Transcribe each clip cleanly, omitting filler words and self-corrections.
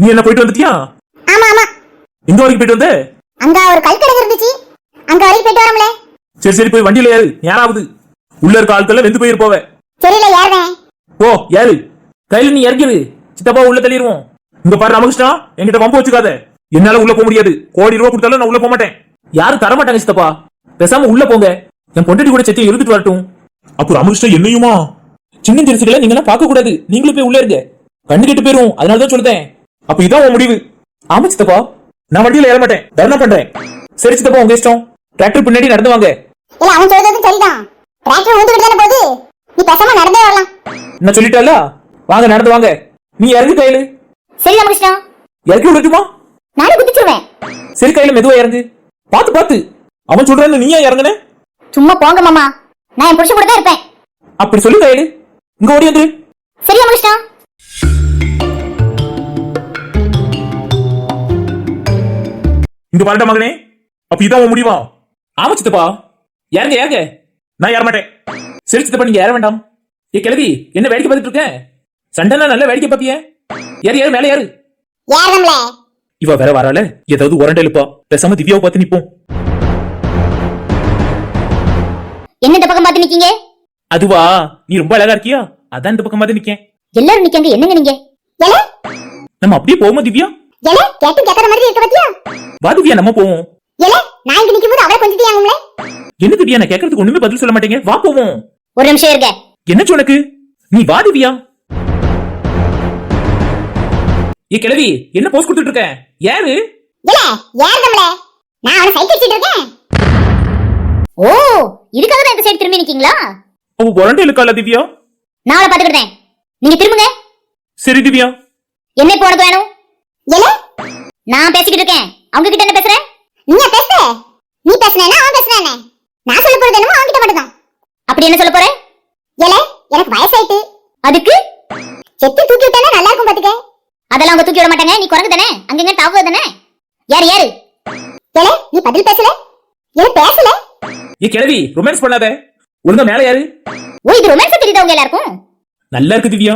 நீ என்ன போயிட்டு வந்துட்டியா? ஆமா ஆமா. எங்க வரைக்கும் போயிட்டு வந்த? அங்க ஒரு கல்கடை இருந்துச்சு, அங்க வரைக்கும் போயிட்டு வரம்ல. சரி சரி, போய் வண்டியில ஏறு. யாராவது உள்ள இருக்க ஆட்கள் வெந்து போயிரு போவே. சரில ஏறுறேன். ஓ ஏறு. கையில நீ இறங்கிரு, சித்தப்பா உள்ள தள்ளிடுவோம். இங்க பாரு ராமகிருஷ்ணா, என்கிட்ட வம்பு வச்சுக்காத. என்னால உள்ள போக முடியாது. கோடி ரூபா கொடுத்தாலும் நான் உள்ள போக மாட்டேன். யாரும் தர மாட்டாங்க சித்தப்பா. பேசாம உள்ள போங்க. என் பொண்டாட்டி கூட செத்தி எழுதிட்டு வரட்டும். அப்போ ராமகிருஷ்ணா என்னையுமா? சின்ன ஜெரிசுகளை நீங்க எல்லாம் பார்க்க கூடாது. நீங்களும் போய் உள்ள இருங்க. கண்ணு கெட்டு போயிரும். அதனாலதான் சொல்லுதேன். அப்ப இதான் உன் முடிவு? ஆமா சித்தப்பா, நான் வண்டியில ஏற மாட்டேன். தர்ணா பண்றேன். சரி சித்தப்பா, உங்க இஷ்டம். டிராக்டர் பின்னாடி நடந்து வாங்க. இல்ல அவன் சொல்றதும் சரிதான். டிராக்டர் ஊத்திட்டு தானே போகுது, நீ பேசாம நடந்தே வரலாம். நான் சொல்லிட்டேன்ல, வாங்க நடந்து வாங்க. நீ இறங்கு கையில. சரி ராமகிருஷ்ணா. இறக்கி விடட்டுமா? நானும் குதிச்சிருவேன். சரி கையில மெதுவா இறங்கு. பாத்து பாத்து. அவன் சொல்றான்னு நீயா இறங்குன? சும்மா போங்க மாமா, நான் என் புருஷன் கூட தான் இருப்பேன். அப்படி சொல்லி கையில இங்க ஓடி வந்துரு. சரி ராமகிருஷ்ணா. இங்க பாருடா மகனே, அப்ப இதான் உன் முடிவா? ஆமா சித்தப்பா. ஏறுங்க ஏறுங்க. நான் ஏற மாட்டேன். சரி சித்தப்பா, நீங்க ஏற வேண்டாம். ஏ கிழவி, என்ன வேடிக்கை பார்த்துட்டு இருக்க? சண்டைனா நல்ல வேடிக்கை பாப்பிய. ஏறு ஏறு, மேலே ஏறு. ஏறணும்ல. இவ வேற வரால, ஏதாவது உரண்டை எழுப்பா. பேசாம திவ்யாவை பார்த்து நிப்போம். என்ன இந்த பக்கம் பார்த்து நிக்கீங்க? அதுவா, நீ ரொம்ப அழகா இருக்கியா, அதான் இந்த பக்கம் பார்த்து நிக்கேன். எல்லாரும் நிக்காங்க, என்னங்க நீங்க? நம்ம அப்படியே போவோமா திவ்யா? கேட்டு கேட்கற மாதிரி இருக்க பத்தியா? வா திவ்யா, நம்ம போவோம். நான் இங்க நிக்கும்போது அவளை கொஞ்சம் தியாங்கம்ல. என்ன திவ்யா, நான் கேட்கறதுக்கு ஒண்ணுமே பதில் சொல்ல மாட்டேங்க. வா போவோம். ஒரு நிமிஷம் இருக்க. என்ன உனக்கு? நீ வா திவ்யா. ஏ கிழவி, என்ன போஸ் கொடுத்துட்டு இருக்க? யாரு? ஏறணும்ல. நான் அவனை சைக்கிள் அடிச்சிட்டு இருக்கேன். ஓ, இதுக்காக தான் இந்த சைடு திரும்பி நிக்கீங்களா? அவ உரண்டை இழுக்கால திவ்யா. நான் அவளை பாத்துக்கிட்டேன், நீங்க திரும்புங்க. சரி திவ்யா. என்ன இப்போ உனக்கு வேணும்? நான் பேசிக்கிட்டு இருக்கேன், அவங்க கிட்ட என்ன பேசுற? நீ பேச. நீ பேசுனேனா அவன் பேசுனேனே? நான் சொல்ல போறது என்னமோ அவங்க கிட்ட மட்டும் தான். அப்படி என்ன சொல்ல போற? எனக்கு வயசாயிட்டு. அதுக்கு செத்து தூக்கி விட்டானே நல்லா இருக்கும் பாத்துக்க. அதெல்லாம் அவங்க தூக்கி விட மாட்டாங்க. நீ குரங்கு தானே, அங்கங்க தாவு தானே. யாரு யாரு? நீ பதில் பேசல. பேசல. ஏ கிழவி, ரொமான்ஸ் பண்ணாத. ஒழுங்கா மேல யாரு? ஓ, இது ரொமான்ஸ் தெரியுதா உங்க எல்லாருக்கும்? நல்லா இருக்கு திவ்யா.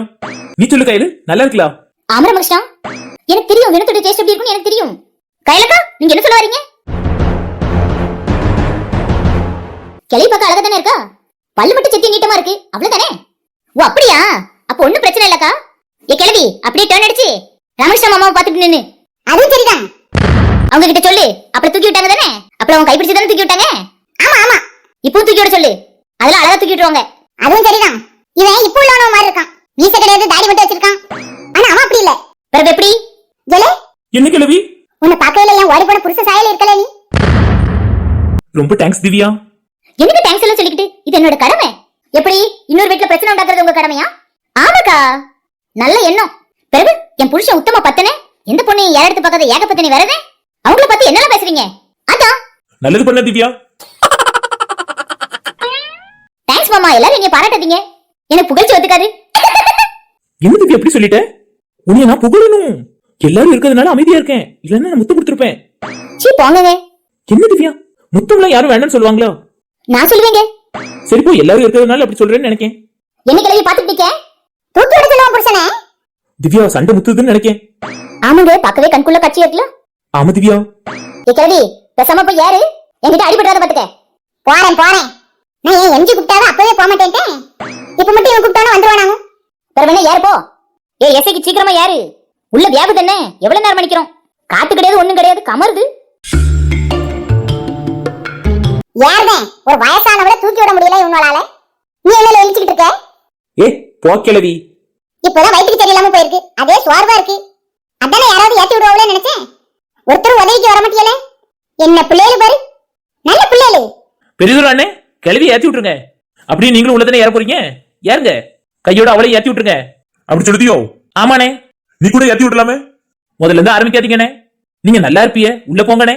நீ சொல்லு கையில, நல்லா இருக்கலாம். ஆமா ராமகிருஷ்ணா, எனக்கு தெரியும் வினத்தோட டேஸ்ட் எப்படி இருக்குன்னு எனக்கு தெரியும். கையிலக்கா, நீங்க என்ன சொல்ல வரீங்க? கிளி பார்க்க அழகா தானே இருக்கா? பல்லு மட்டும் செத்தி நீட்டமா இருக்கு, அவ்வளவுதானே? ஓ அப்படியா? அப்ப ஒண்ணும் பிரச்சனை இல்லக்கா. ஏ கிளவி, அப்படியே டர்ன் அடிச்சு ராமகிருஷ்ணா மாமாவை பாத்துட்டு நின்னு. அதுவும் சரிதான். அவங்க கிட்ட சொல்லு, அப்படி தூக்கி விட்டாங்க தானே? அப்புறம் அவங்க கைப்பிடிச்சு தானே தூக்கி விட்டாங்க. ஆமா ஆமா, இப்போ தூக்கி விட சொல்லு. அதெல்லாம் அழகா தூக்கி விட்டுருவாங்க. அதுவும் சரிதான். இவன் இப்போ உள்ளவன மாதிரி இருக்கான். மீச கிடையாது, தாடி மட்டும் வச்சிருக்கான். ஆனா அவன் அப்படி இல்ல. பிறகு எப்படி? என்ன கிழவி? உன்னை பார்க்கவே இல்ல, ஓடி போன புருஷ சாயல இருக்கல நீ. ரொம்ப தேங்க்ஸ் திவ்யா. எனக்கு தேங்க்ஸ் எல்லாம் சொல்லிக்கிட்டு, இது என்னோட கடமை. எப்படி இன்னொரு வீட்டுல பிரச்சனை உண்டாக்குறது உங்க கடமையா? ஆமாக்கா, நல்ல எண்ணம். பிறகு என் புருஷன் உத்தம பத்தனே, எந்த பொண்ணு யார எடுத்து பார்க்காத ஏகப்பத்தனி வரதே. அவங்கள பத்தி என்னெல்லாம் பேசுறீங்க? அதான் நல்லது பண்ண திவ்யா. தேங்க்ஸ் மாமா, எல்லாரும் நீங்க பாராட்டாதீங்க. எனக்கு புகழ்ச்சி ஒத்துக்காது. என்ன திவ்யா எப்படி சொல்லிட்ட? உன்னை நான் புகழணும். எல்லாரும் இருக்கிறதுனால அமைதியா இருக்கேன். இல்லன்னா நான் முத்தம் கொடுத்துருப்பேன். சீ போங்க. என்ன திவ்யா, முத்தம்லாம் யாரும் வேண்டாம்னு சொல்லுவாங்களா? நான் சொல்லுவேங்க. சரி போ, எல்லாரும் இருக்கிறதுனால அப்படி சொல்றேன்னு நினைக்கேன். என்ன கிளவி பாத்துட்டு நிக்க? தூக்கி விட சொல்லுவான் புருஷனே. திவ்யா சண்டை முத்துதுன்னு நினைக்கேன். ஆமாங்க, பார்க்கவே கண்குள்ள காட்சியா இருக்குல்ல. ஆமா திவ்யா. ஏ கிளவி, பேசாம போய் யாரு என்கிட்ட அடிபடாத பாத்துக்க. போறேன் போறேன். நான் ஏன் எம்ஜி கூப்பிட்டாத அப்பவே போக மாட்டேன்ட்டேன். இப்ப மட்டும் இவன் கூப்பிட்டானு வந்துருவானாங்க. பிறகு யாரு போ. ஏ எஸ்ஐக்கு சீக்கிரமா யாரு? உள்ள வியாபு தானே, எவ்வளவு நேரம் மணிக்கிறோம்? காத்து கிடையாது, ஒண்ணும் கிடையாது, கமருது. யாருதான் ஒரு வயசானவளை தூக்கி விட முடியல இவங்களால? நீ என்ன எழுச்சிக்கிட்டு இருக்க? ஏ போ கிழவி. இப்பதான் வயிற்றுக்கு சரியில்லாம போயிருக்கு, அதே சுவார்வா இருக்கு. அதானே யாராவது ஏத்தி விடுவாங்களே நினைச்சேன். ஒருத்தர் உதவிக்கு வர மாட்டியல. என்ன பிள்ளைகள் பாரு, நல்ல பிள்ளைகள். பெரியதூர் அண்ணே, கிழவி ஏத்தி விட்டுருங்க. அப்படியே நீங்களும் உள்ளதானே ஏற போறீங்க. ஏறுங்க, கையோட அவளை ஏத்தி விட்டுருங்க. அப்படி சொல்லுதியோ? ஆமாண்ணே. நீ கூட ஏத்தி விடலாமே. முதல்ல இருந்து ஆரம்பிக்காதீங்கண்ணே. நீங்க நல்லா இருப்பிய, உள்ள போங்கண்ணே.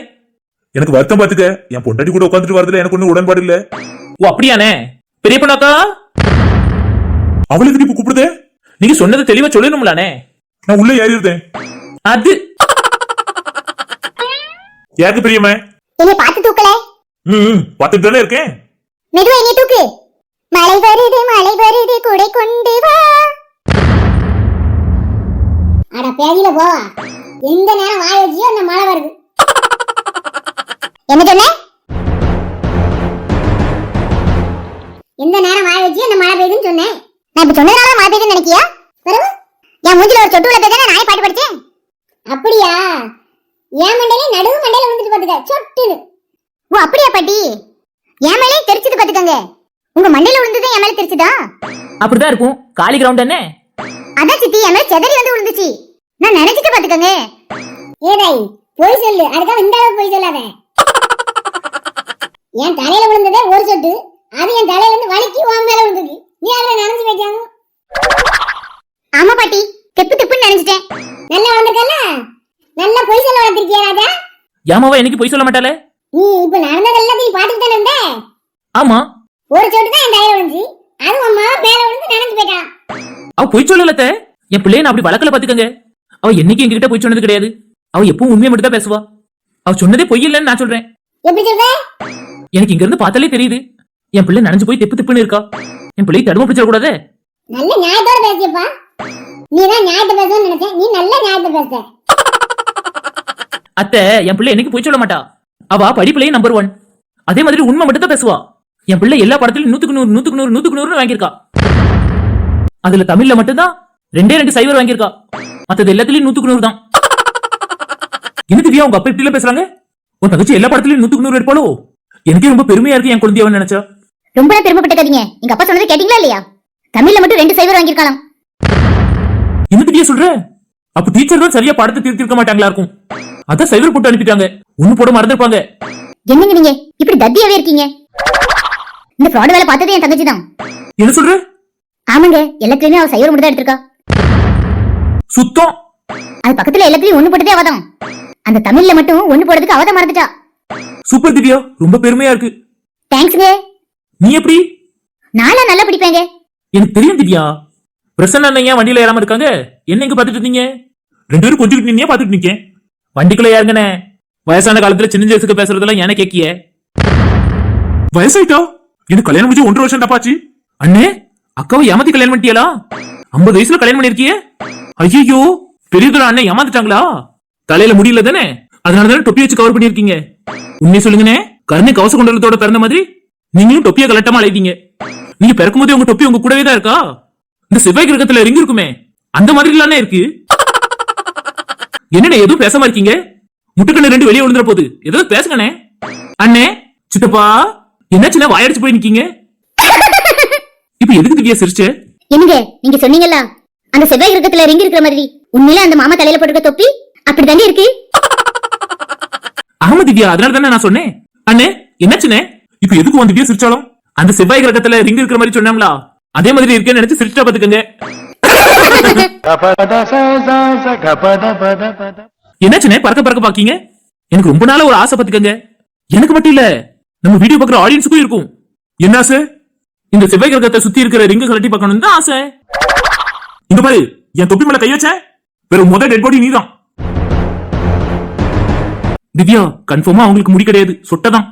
எனக்கு வருத்தம் பாத்துக்க, என் பொண்டாட்டி கூட உட்காந்துட்டு வரதுல எனக்கு ஒன்னும் உடன்பாடு இல்ல. ஓ அப்படியாண்ணே. பெரிய பொண்ணாக்கா, அவளுக்கு இப்ப கூப்பிடுதே? நீங்க சொன்னதை தெளிவா சொல்லணும்லானே. நான் உள்ள ஏறி இருந்தேன். அது யாருக்கு பெரியம்மா? என்னை பார்த்து தூக்கல. பாத்துட்டு தானே இருக்கேன். மெதுவா என்னை தூக்கு. மழை வருது கூடை கொண்டு வா. அட பேதியில போ. எந்த நேரம் வாய் வச்சியோ அந்த மழை வருது. என்ன சொன்ன? எந்த நேரம் வாய் வச்சியோ அந்த மழை பெய்யுதுன்னு சொன்னேன். நான் இப்ப சொன்னதால மழை பெய்யுதுன்னு நினைக்கியா? வரும் என் மூஞ்சில ஒரு சொட்டு உள்ள பேசானே நாய் பாட்டு படிச்சேன். அப்படியா? என் மண்டையில நடுவு மண்டையில விழுந்துட்டு பாத்துக்க சொட்டுன்னு. ஓ அப்படியா பாட்டி? என் மேலே தெரிச்சது பாத்துக்கங்க. உங்க மண்டையில விழுந்தது என் மேல தெரிச்சதா? அப்படிதான் இருக்கும். காலி கிரவுண்ட் என்ன? அதான் சித்தி என் மேல செதறி வந்து விழுந்துச்சு. நான் நினைச்சிட்டு பாத்துக்கங்க. ஏடாய் போய் சொல்லு. அதுக்காக இந்த அளவுக்கு போய் சொல்லாத. என் தலையில விழுந்ததே ஒரு சொட்டு. அது என் தலையில இருந்து வலிக்கி உன் மேல விழுந்துச்சு. நீ அதுல நனைஞ்சு போயிட்டாங்க. ஆமா பாட்டி, தெப்பு தெப்புன்னு நினைச்சிட்டேன். நல்லா வந்திருக்கல. நல்லா போய் சொல்ல வளர்த்திருக்கியா ராஜா? யாமாவா எனக்கு போய் சொல்ல மாட்டாளே. நீ இப்ப நடந்தது எல்லாத்தையும் பாத்துட்டு தானே இருந்த? ஆமா. ஒரு சொட்டு தான் என் தலையில விழுந்துச்சு. அது உன் மேல விழுந்து நனைஞ்சு போயிட்டான். அவ போய் சொல்லலத்த. என் பிள்ளைய நான் அப்படி வளர்க்கல பாத்துக்கங்க. அவ என்னைக்கு எங்ககிட்ட போய் சொன்னது கிடையாது. அவ எப்பவும் உண்மையை மட்டும் தான் பேசுவா. அவ சொன்னதே பொய் இல்லைன்னு நான் சொல்றேன். எப்படி சொல்ற? எனக்கு இங்க இருந்து பார்த்தாலே தெரியுது. என் பிள்ளை நனைஞ்சு போய் தெப்பு தெப்புன்னு இருக்கா. என் பிள்ளை தடுமை பிடிச்சிட கூடாது. நல்ல நியாயத்தோட பேசியப்பா. நீ தான் நியாயத்தை பேசணும்னு நினைச்சேன். நீ நல்ல நியாயத்தை பேச. அத்தை, என் பிள்ளை என்னைக்கு போய் சொல்ல மாட்டா. அவ படிப்புலயே நம்பர் 1. அதே மாதிரி உண்மை மட்டும் தான் பேசுவா. என் பிள்ளை எல்லா படத்திலும் 100க்கு 100 வாங்கியிருக்கா. அதுல தமிழ்ல மட்டும்தான் 2 சைவர் வாங்கியிருக்கா. மத்தது எல்லாத்துலயும் 100க்கு 100 தான். என்ன திவ்யா உங்க அப்பா இப்படி பேசுறாங்க? உன் தங்கச்சி எல்லா படத்திலயும் 100க்கு 100 எடுப்பாளோ? எனக்கே ரொம்ப பெருமையா இருக்கு என் குழந்தையவன் நினைச்சா. ரொம்ப பெருமைப்பட்டுக்காதீங்க. எங்க அப்பா சொன்னது கேட்டீங்களா இல்லையா? தமிழ்ல மட்டும் 2 சைவர் வாங்கியிருக்கலாம். என்ன திவ்யா சொல்ற? அப்ப டீச்சர் தான் சரியா பாடத்தை திருத்திருக்க மாட்டாங்களா இருக்கும். அதான் சைவர் போட்டு அனுப்பிட்டாங்க. ஒண்ணு போட மறந்துருப்பாங்க. என்னங்க நீங்க இப்படி தத்தியாவே இருக்கீங்க? இந்த ஃப்ராட் வேலை பார்த்ததே என் தங்கச்சி தான். என்ன சொல்ற? ஆமாங்க, எல்லாத்துலயுமே அவ சைவர் மட்டும் தான் எடுத்திருக்கா. சுத்தம். அது பக்கத்துல எல்லாத்துலயும் ஒண்ணு போட்டதே அவதான். அந்த தமிழ்ல மட்டும் ஒண்ணு போடுறதுக்கு அவதான் மறந்துட்டா. சூப்பர் திவ்யா, ரொம்ப பெருமையா இருக்கு. தேங்க்ஸ்ங்க. நீ எப்படி? நாளா நல்லா படிப்பேங்க. எனக்கு தெரியும் திவ்யா. பிரசன்ன அண்ணன் ஏன் வண்டியில ஏறாம இருக்காங்க? என்ன இங்க பாத்துட்டு இருந்தீங்க? 2 பேரும் கொஞ்சம் நின்னே பாத்துட்டு நிக்கேன். வண்டிக்குள்ள ஏறுங்கண்ணே. வயசான காலத்துல சின்ன வயசுக்கு பேசுறதெல்லாம் ஏன கேக்கிய? வயசாயிட்டா? எனக்கு கல்யாணம் முடிஞ்சு 1.5 வருஷம் தப்பாச்சு. அண்ணே, அக்காவை ஏமாத்தி கல்யாணம் பண்ணிட்டியலா? 50 வயசுல கல்யாணம் பண்ணிருக்கிய? ஐயோ, பெரியதுல அண்ணன் ஏமாந்துட்டாங்களா? தலையில முடியல தானே, அதனாலதானே தொப்பி வச்சு கவர் பண்ணிருக்கீங்க. உண்மையை சொல்லுங்கண்ணே, கருணை கவச கொண்டலத்தோட பிறந்த மாதிரி நீங்களும் தொப்பிய கலட்டமா அழைத்தீங்க. நீங்க பிறக்கும் போதே உங்க தொப்பி உங்க கூடவே தான் இருக்கா? இந்த செவ்வாய் கிரகத்துல ரிங் இருக்குமே, அந்த மாதிரி இல்லானே இருக்கு. என்னண்ணே எதுவும் பேசாம இருக்கீங்க? முட்டுக்கண்ணு 2 வெளியே விழுந்துற போகுது. ஏதாவது பேசுங்கண்ணே. அண்ணே, சித்தப்பா, என்னாச்சுன்னா வாயடிச்சு போய் நிக்கீங்க? இப்ப எதுக்கு திவ்யா சிரிச்ச? என்னங்க நீங்க சொன்னீங்கல்ல, அந்த செவ்வாய் கிரகத்துல ரிங் இருக்கிற மாதிரி உண்மையில அந்த மாமா தலையில போட்டுக்க தொப்பி அப்படிதானே இருக்கு? ஆமா திவ்யா, அதனால தானே நான் சொன்னேன். அண்ணே, என்னாச்சுண்ணே? இப்ப எதுக்கு உன் திவ்யா சிரிச்சாலும்? அந்த செவ்வாய் கிரகத்துல ரிங் இருக்கிற மாதிரி சொன்னாங்களா, அதே மாதிரி இருக்கேன்னு நினைச்சு சிரிச்சா பாத்துக்கங்க. என்னாச்சுண்ணே பறக்க பறக்க பாக்கீங்க? எனக்கு ரொம்ப நாளா ஒரு ஆசை பாத்துக்கங்க. எனக்கு மட்டும் இல்ல, நம்ம வீடியோ பாக்குற ஆடியன்ஸுக்கும் இருக்கும். என்ன ஆசை? இந்த செவ்வாய் கிரகத்தை சுத்தி இருக்கிற ரிங்க கலட்டி பார்க்கணும் தான் ஆசை. இங்க பாரு, என் தொப்பி மேல கை வச்ச வேற முதல் டெட் பாடி நீதான். திவ்யா, கன்ஃபார்மா அவங்களுக்கு முடி கிடையாது, சொட்டதான்.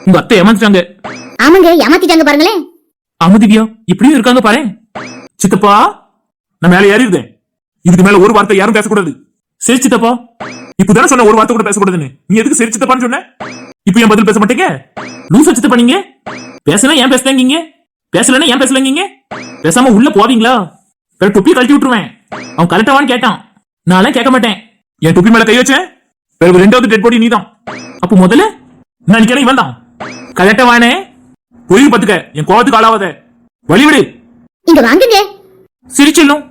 உங்க அத்தை ஏமாத்திட்டாங்க. ஆமாங்க, ஏமாத்திட்டாங்க பாருங்களேன். ஆமா திவ்யா, இப்படியும் இருக்காங்க பாரு. சித்தப்பா, நான் மேல ஏறி இருந்தேன். இதுக்கு மேல ஒரு வார்த்தை யாரும் பேசக்கூடாது. சரி சித்தப்பா, இப்பதானே சொன்ன ஒரு வார்த்தை கூட பேசக்கூடாதுன்னு. நீ எதுக்கு சரி சித்தப்பான்னு சொன்ன? இப்ப ஏன் பதில் பேச மாட்டீங்க? லூசா சித்தப்பா நீங்க? பேசலாம் ஏன் பேசலங்கீங்க? பேசலன்னா ஏன் பேசலங்கீங்க? பேசாம உள்ள போவீங்களா? வேற தொப்பி கழட்டி விட்டுருவேன். அவன் கலட்டவான்னு கேட்டான். நான் கேட்க மாட்டேன். என் தொப்பி மேல கை வச்சேன் வேற 2வது டெட் பாடி நீதான். அப்ப முதல்ல நான் நினைக்கிறேன் இவன் தான் கலட்டவானே. பொய் பாத்துக்க, என் கோவத்துக்கு ஆளாவாத. வழிவிடு. இங்க வாங்குங்க. சிரிச்செல்லும்.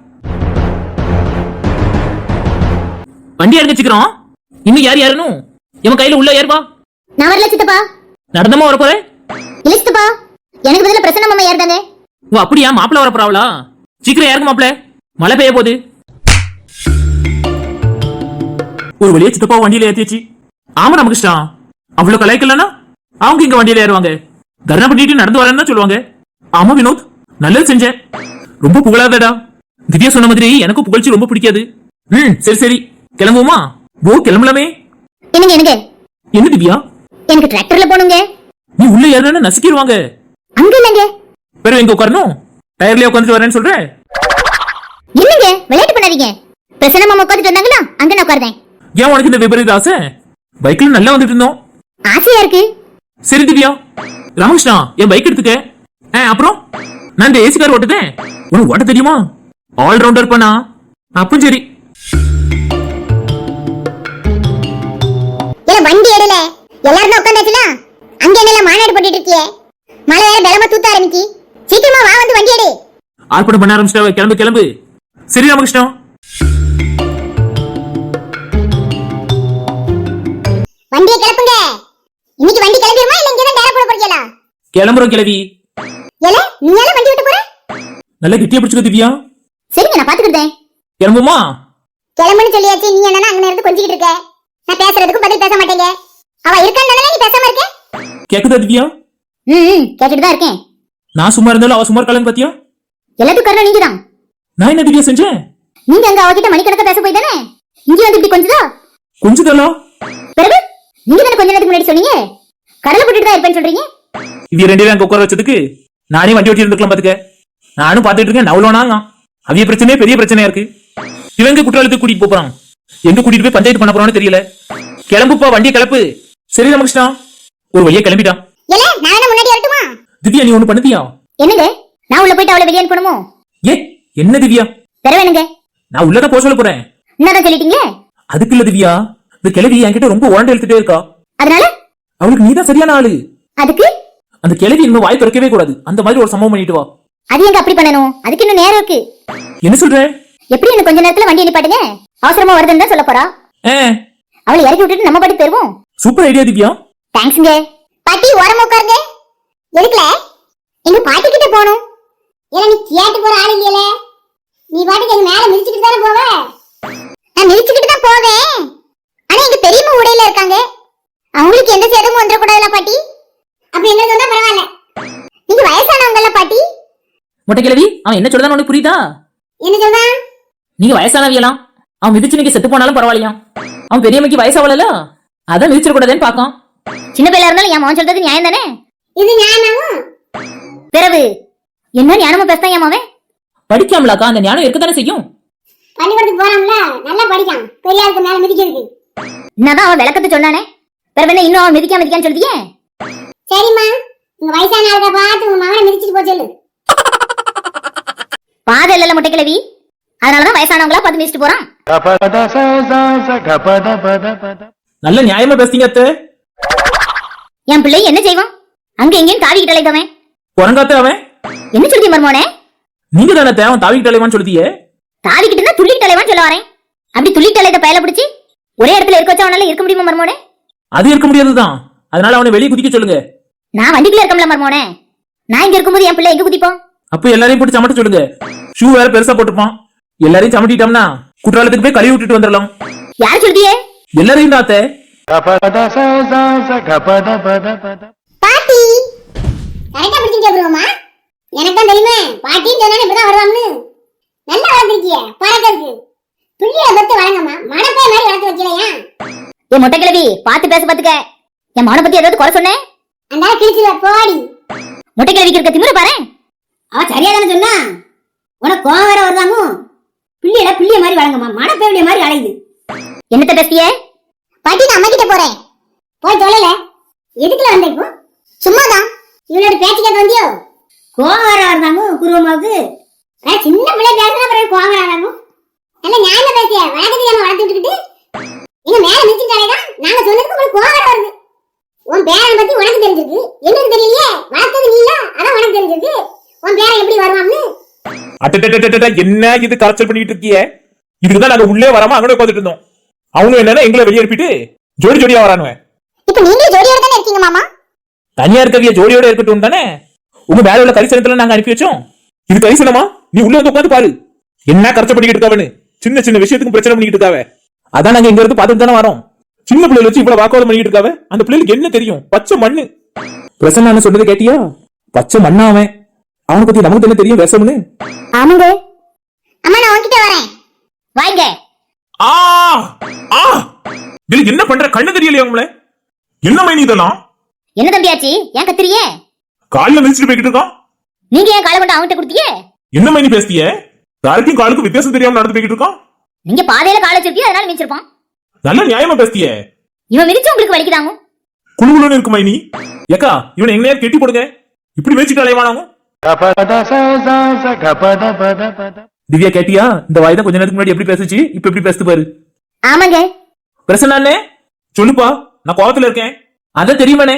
வண்டி இறங்கிச்சுக்கிறோம். இன்னும் யார் யாருன்னு என் கையில உள்ள ஏறுவா. நான் வரல சித்தப்பா. நடந்தமா வர போறேன். இல்ல சித்தப்பா, எனக்கு பதிலா பிரசன்ன மாமா ஏறுதாங்க. ஓ அப்படியா? மாப்பிள்ள வர போறாவளா? சீக்கிரம் ஏறுங்க மாப்பிள்ள, மழை பெய்ய போகுது. ஒரு வழியா சித்தப்பா வண்டியில ஏத்தியாச்சு. ஆமா ராமகிருஷ்ணா, அவ்வளவு கலாய்க்கலன்னா அவங்க இங்க வண்டியில ஏறுவாங்க. தர்ணா பண்ணிட்டு நடந்து வரேன்னு சொல்லுவாங்க. ஆமா வினோத், நல்லது செஞ்ச. ரொம்ப புகழாதடா. திவ்யா சொன்ன மாதிரி எனக்கும் புகழ்ச்சி ரொம்ப பிடிக்காது. சரி சரி, கிளம்புவோமா? ஓ கிளம்பலாமே. என்னங்க என்னங்க? என்ன திவ்யா? எனக்கு டிராக்டர்ல போணுங்க. நீ உள்ள ஏறனா நசுக்கிடுவாங்க. அங்க இல்லங்க. வேற எங்க உட்காரணும்? டயர்லயே உட்காந்துட்டு வரேன்னு சொல்றேன். என்னங்க விளையாட்டு பண்ணாதீங்க. பிரசன்ன மாமா உட்காந்துட்டு வந்தாங்களா, அங்க நான் உட்கார்ந்தேன். ஏன் உனக்கு இந்த விபரீத ஆசை? பைக்ல நல்லா வந்துட்டு இருந்தோம். ஆசையா இருக்கு. சரி திவ்யா, ராமகிருஷ்ணா என் பைக் எடுத்துக்க. அப்புறம் நான் இந்த ஏசி கார் ஓட்டுதேன். உனக்கு ஓட்ட தெரியுமா? ஆல்ரவுண்டர் பண்ணா. அப்போ சரி. வண்டி எடுல எல்லாரும் உட்காந்தாச்சுல. அங்க என்ன மாநாடு போட்டுட்டு இருக்கியே? மழை வேற பலமா தூத்த ஆரம்பிச்சு. சீக்கிரமா வா, வந்து வண்டி எடு. ஆர்ப்பாட்டம் பண்ண ஆரம்பிச்சிட்டாவ. கிளம்பு கிளம்பு. சரி ராமகிருஷ்ணா. வண்டியை கிளப்புங்க. இன்னைக்கு வண்டி கிளம்பிடுமா இல்ல இங்க தான் டேரா போட போறீங்களா? கிளம்புறோம் கிளவி. ஏல நீ ஏல வண்டி விட்டு போற? நல்லா கெட்டியா பிடிச்சுக்க திவ்யா. சரிங்க, நான் பாத்துக்கிட்டேன். கிளம்புமா? கிளம்புன்னு சொல்லியாச்சு. நீ என்னன்னா அங்க இருந்து கொஞ்சிக்கிட்டு இருக்க. நான் பேசுறதுக்கு பதில் பேச மாட்டேங்க. அவ இருக்கானே நீ பேசாம இருக்க. கேக்குதா திவ்யா? கேட்டுட்டு தான் இருக்கேன். நான் சும்மா இருந்தாலும் அவ சும்மா இருக்காளன்னு பாத்தியா? எல்லாத்துக்கும் காரணம் நீங்க தான். நான் என்ன திவ்யா செஞ்சேன்? நீங்க அங்க அவகிட்ட மணிக்கணக்கா பேச போய் தானே இங்க வந்து இப்படி கொஞ்சதா கொஞ்சதா? பிறகு நீங்க தானே கொஞ்ச நேரத்துக்கு முன்னாடி சொன்னீங்க கடலை போட்டுட்டு தான் இருப்பேன்னு சொல்றீங்க. இது ரெண்டு பேரும் அங்க உட்கார வச்சதுக்கு நானே வண்டி ஓட்டி இருந்துக்கலாம் பாத்துக்க. நானும் பாத்துட்டு இருக்கேன். நவலோனாங்க அவிய பிரச்சனையே பெரிய பிரச்சனையா இருக்கு. இவங்க குற்றாலத்துக்கு கூட்டிட்டு போறான். எங்க கூட்டிட்டு போய் பஞ்சாயத்து பண்ண போறான்னு தெரியல. கிளம்புப்பா, வண்டியை கிளப்பு. சரி ராமகிருஷ்ணா, ஒரு வழியா கிளம்பிட்டான். ஏல நான் என்ன முன்னாடி வரட்டுமா? திவ்யா நீ ஒண்ணு பண்ணுதியா? என்னங்க? நான் உள்ள போயிட்டு அவளை வெளியே அனுப்பணுமோ? ஏ என்ன திவ்யா? பெற வேணுங்க. நான் உள்ளதான் போக சொல்ல போறேன். என்னதான் சொல்லிட்டீங்க? அதுக்கு இல்ல திவ்யா, இந்த கிழவி என்கிட்ட ரொம்ப உரண்டு எடுத்துட்டே இருக்கா. அதனால அவளுக்கு நீதான் சரியான ஆளு. அதுக்கு அந்த கிழவி இன்னும் வாய் திறக்கவே கூடாது. அந்த மாதிரி ஒரு சம்பவம் பண்ணிட்டு வா. அது எங்க அப்படி பண்ணணும்? அதுக்கு இன்னும் நேரம் இருக்கு. என்ன சொல்ற? எப்படி இன்னும் கொஞ்ச நேரத்துல வண்டி நிப்பாட்டுங்க, அவசரமா வருதுன்னு தான் சொல்ல போறா. அவளை இறக்கி விட்டுட்டு நம்ம பாட்டுக்கு போயிருவோம். Super idea Divya. தேங்க்ஸ்ங்க. பாட்டி ஓரமா உட்காருங்க. எதுக்குல? எங்க பாட்டி கிட்ட போணும். ஏல நீ கேட்டு போற ஆள் இல்லையல. நீ பாட்டுக்கு எங்க மேல மிதிச்சிட்டு தானே போவ. நான் மிதிச்சிட்டு தான் போவேன். ஆனா எங்க பெரியம்மா உடையில இருக்காங்க. அவங்களுக்கு எந்த சேதமும் வந்துட கூடாதுல பாட்டி. அப்ப என்ன சொன்னா பரவாயில்ல. நீங்க வயசானவங்கல பாட்டி. மொட்டை கிழவி, அவன் என்ன சொல்றதான்னு உனக்கு புரியுதா? என்ன சொன்னா? நீங்க வயசானவியலாம். அவன் மிதிச்சு நீங்க செத்து போனாலும் பரவாயில்லையா. அவன் பெரியம்மைக்கு வயசாவல, அதான் மிதிச்சிட கூடாதுன்னு பாக்கான். சின்ன பிள்ளை இருந்தாலும் என் மகன் சொல்றது நியாயம் தானே? இது நியாயமா? பிறகு என்ன ஞானமா பேசுதான் என் மகன்? படிக்காமலாக்கா, அந்த ஞானம் இருக்கத்தானே செய்யும். பள்ளிக்கூடத்துக்கு போறான்ல, நல்லா படிக்கான். பெரியாருக்கு மேல மிதிக்கிறது. என்னதான் அவன் விளக்கத்தை சொன்னானே, பிறகு என்ன இன்னும் அவன் மிதிக்கான்னு சொல்லியே? சரிம்மா, உங்க வயசான ஆளுக பார்த்து உங்க மகனை மிதிச்சிட்டு போக சொல்லு. பாதை இல்ல முட்டை கிழவி, அதனாலதான் வயசானவங்களா பார்த்து மிதிச்சிட்டு போறான். நல்ல நியாயமா பேசுறீங்க அத்தை. என் பிள்ளை என்ன செய்வான்? அங்க எங்கேயும் தாவிக்கிட்டு அலைதவன். குரங்காத்த அவன். என்ன சொல்லிய மர்மோனே? நீங்க தானே அவன் தாவிக்கிட்டு அலைவான்னு சொல்லியே. தாவிக்கிட்டு இருந்தா துள்ளிக்கிட்டு அலைவான்னு சொல்ல வரேன். அப்படி துள்ளிக்கிட்டு அலைத பயல பிடிச்சி ஒரே இடத்துல இருக்க வச்சா அவனால இருக்க முடியுமா மர்மோனே? அது இருக்க முடியாதுதான். அதனால அவனை வெளியே குதிக்க சொல்லுங்க. நான் வண்டிக்குள்ள இருக்கம்ல மர்மோனே. நான் இங்க இருக்கும்போது என் பிள்ளை எங்க குதிப்போம்? அப்ப எல்லாரையும் போட்டு சமட்ட சொல்லுங்க. ஷூ வேற பெருசா போட்டுப்பான். எல்லாரையும் சமட்டிட்டோம்னா குற்றாலத்துக்கு போய் கழுவி விட்டுட்டு வந்துடலாம். யார் சொல்லியே? எல்லாரையும் தாத்தே. பாட்டி கரெக்டா பிடிச்சிங்க ப்ரோமா. எனக்கு தான் தெரியுமே, பாட்டின்னு சொன்னா இப்படிதான் வருவாங்கன்னு. நல்லா வளர்ந்துருக்கிய, பறக்கருக்கு புள்ளிய பத்தி வளங்கம்மா. மனப்பே மாதிரி வளர்த்து வைக்கலையா? ஏ மொட்டை கிழவி, பாத்து பேச பாத்துக்க. என் மகனை பத்தி ஏதாவது குறை சொன்னேன் அந்த கிழிச்சுல போடி. மொட்டை கிழவிக்கு இருக்க திமிர பாரு. அவ சரியா தானே சொன்னா. உனக்கு கோவம் வேற வருதாமோ? புள்ளியட புள்ளிய மாதிரி வளங்கம்மா, மனப்பேவலிய மாதிரி அலையுது. என்னத்த பேசிய? பாட்டி நான் அம்மா கிட்ட போறேன். போய் சொல்லல. எதுக்குல வந்த இப்போ? சும்மாதான். இவனோட பேச்சு கேட்க வந்தியோ? கோவம் வேற வருதாமோ குருவமாவுக்கு? சின்ன பிள்ளை பேசுனா பிறகு கோவம் வராதாமோ? நல்ல நியாயமா பேசிய, வழக்கத்தை நம்ம வளர்த்து விட்டுக்கிட்டு எங்க மேல மிதிச்சுட்டாலேதான் நாங்க சொன்னதுக்கு உங்களுக்கு கோவம் வேற வருது. உன் பேரனை பத்தி உனக்கு தெரிஞ்சிருக்கு, எனக்கு தெரியலையே. வளர்த்தது நீ இல்ல, அதான் உனக்கு தெரிஞ்சிருக்கு. உன் பேரன் எப்படி வருவான்னு. என்ன இது கரைச்சல் பண்ணிட்டு இருக்கிய? இதுக்குதான் நாங்க உள்ளே வராம அங்கே உட்காந்துட்டு இருந்தோம். அவனும் என்னன்னா எங்களை வெளியே அனுப்பிட்டு ஜோடி ஜோடியா வரானுவேன். இப்ப நீங்க ஜோடியோட தானே இருக்கீங்க மாமா. தனியா இருக்கவிய ஜோடியோட இருக்கட்டும் தானே. உங்க மேல உள்ள கரிசனத்துல நாங்க அனுப்பி வச்சோம். இது கரிசனமா? நீ உள்ள வந்து உட்காந்து பாரு என்ன கரைச்சல் பண்ணிக்கிட்டு இருக்காவன்னு. சின்ன சின்ன விஷயத்துக்கு பிரச்சனை பண்ணிக்கிட்டு இருக்காவ. அதான் நாங்க இங்க இருந்து பார்த்துட்டு தானே வரோம். சின்ன பிள்ளைல வச்சு இவ்வளவு வாக்குவாதம் பண்ணிட்டு இருக்காவ. அந்த பிள்ளைக்கு என்ன தெரியும்? பச்சை மண்ணு. பிரசன்னா சொன்னது கேட்டியா? பச்சை மண்ணா அவன். அவனை பத்தி நமக்கு என்ன தெரியும் விஷம்னு? ஆமாங்க. அம்மா நான் உன்கிட்ட வரேன். வாங்க. இதுல என்ன பண்ற? கண்ணு தெரியலையா உங்கள? என்ன மைனி இதெல்லாம்? என்ன தம்பியாச்சி, ஏன் கத்துறிய? கால்ல மிதிச்சிட்டு போய்கிட்டு இருக்கான். நீங்க ஏன் காலை கொண்டு அவன்கிட்ட கொடுத்தீங்க? என்ன மைனி பேசிய? யாருக்கும் காலுக்கு வித்தியாசம் தெரியாம நடந்து போய்கிட்டு இருக்கான். நீங்க பாதையில காலை வச்சிருக்கீங்க, அதனால மிதிச்சிருப்பான். நல்ல நியாயமா பேசிய. இவன் மிதிச்சு உங்களுக்கு வலிக்குதாங்க? குழுகுழுன்னு இருக்கு மைனி. ஏக்கா இவனை எங்கனையா கெட்டி போடுங்க. இப்படி மிதிச்சுட்டு அலைவானாங்க. திவ்யா கேட்டியா? இந்த வாய் தான் கொஞ்ச நேரத்துக்கு முன்னாடி எப்படி பேசுச்சு, இப்ப எப்படி பேசுது பாரு. ஆமாங்க. பிரசன்னானே சொல்லுப்பா, நான் கோவத்துல இருக்கேன். அதான் தெரியுமானே,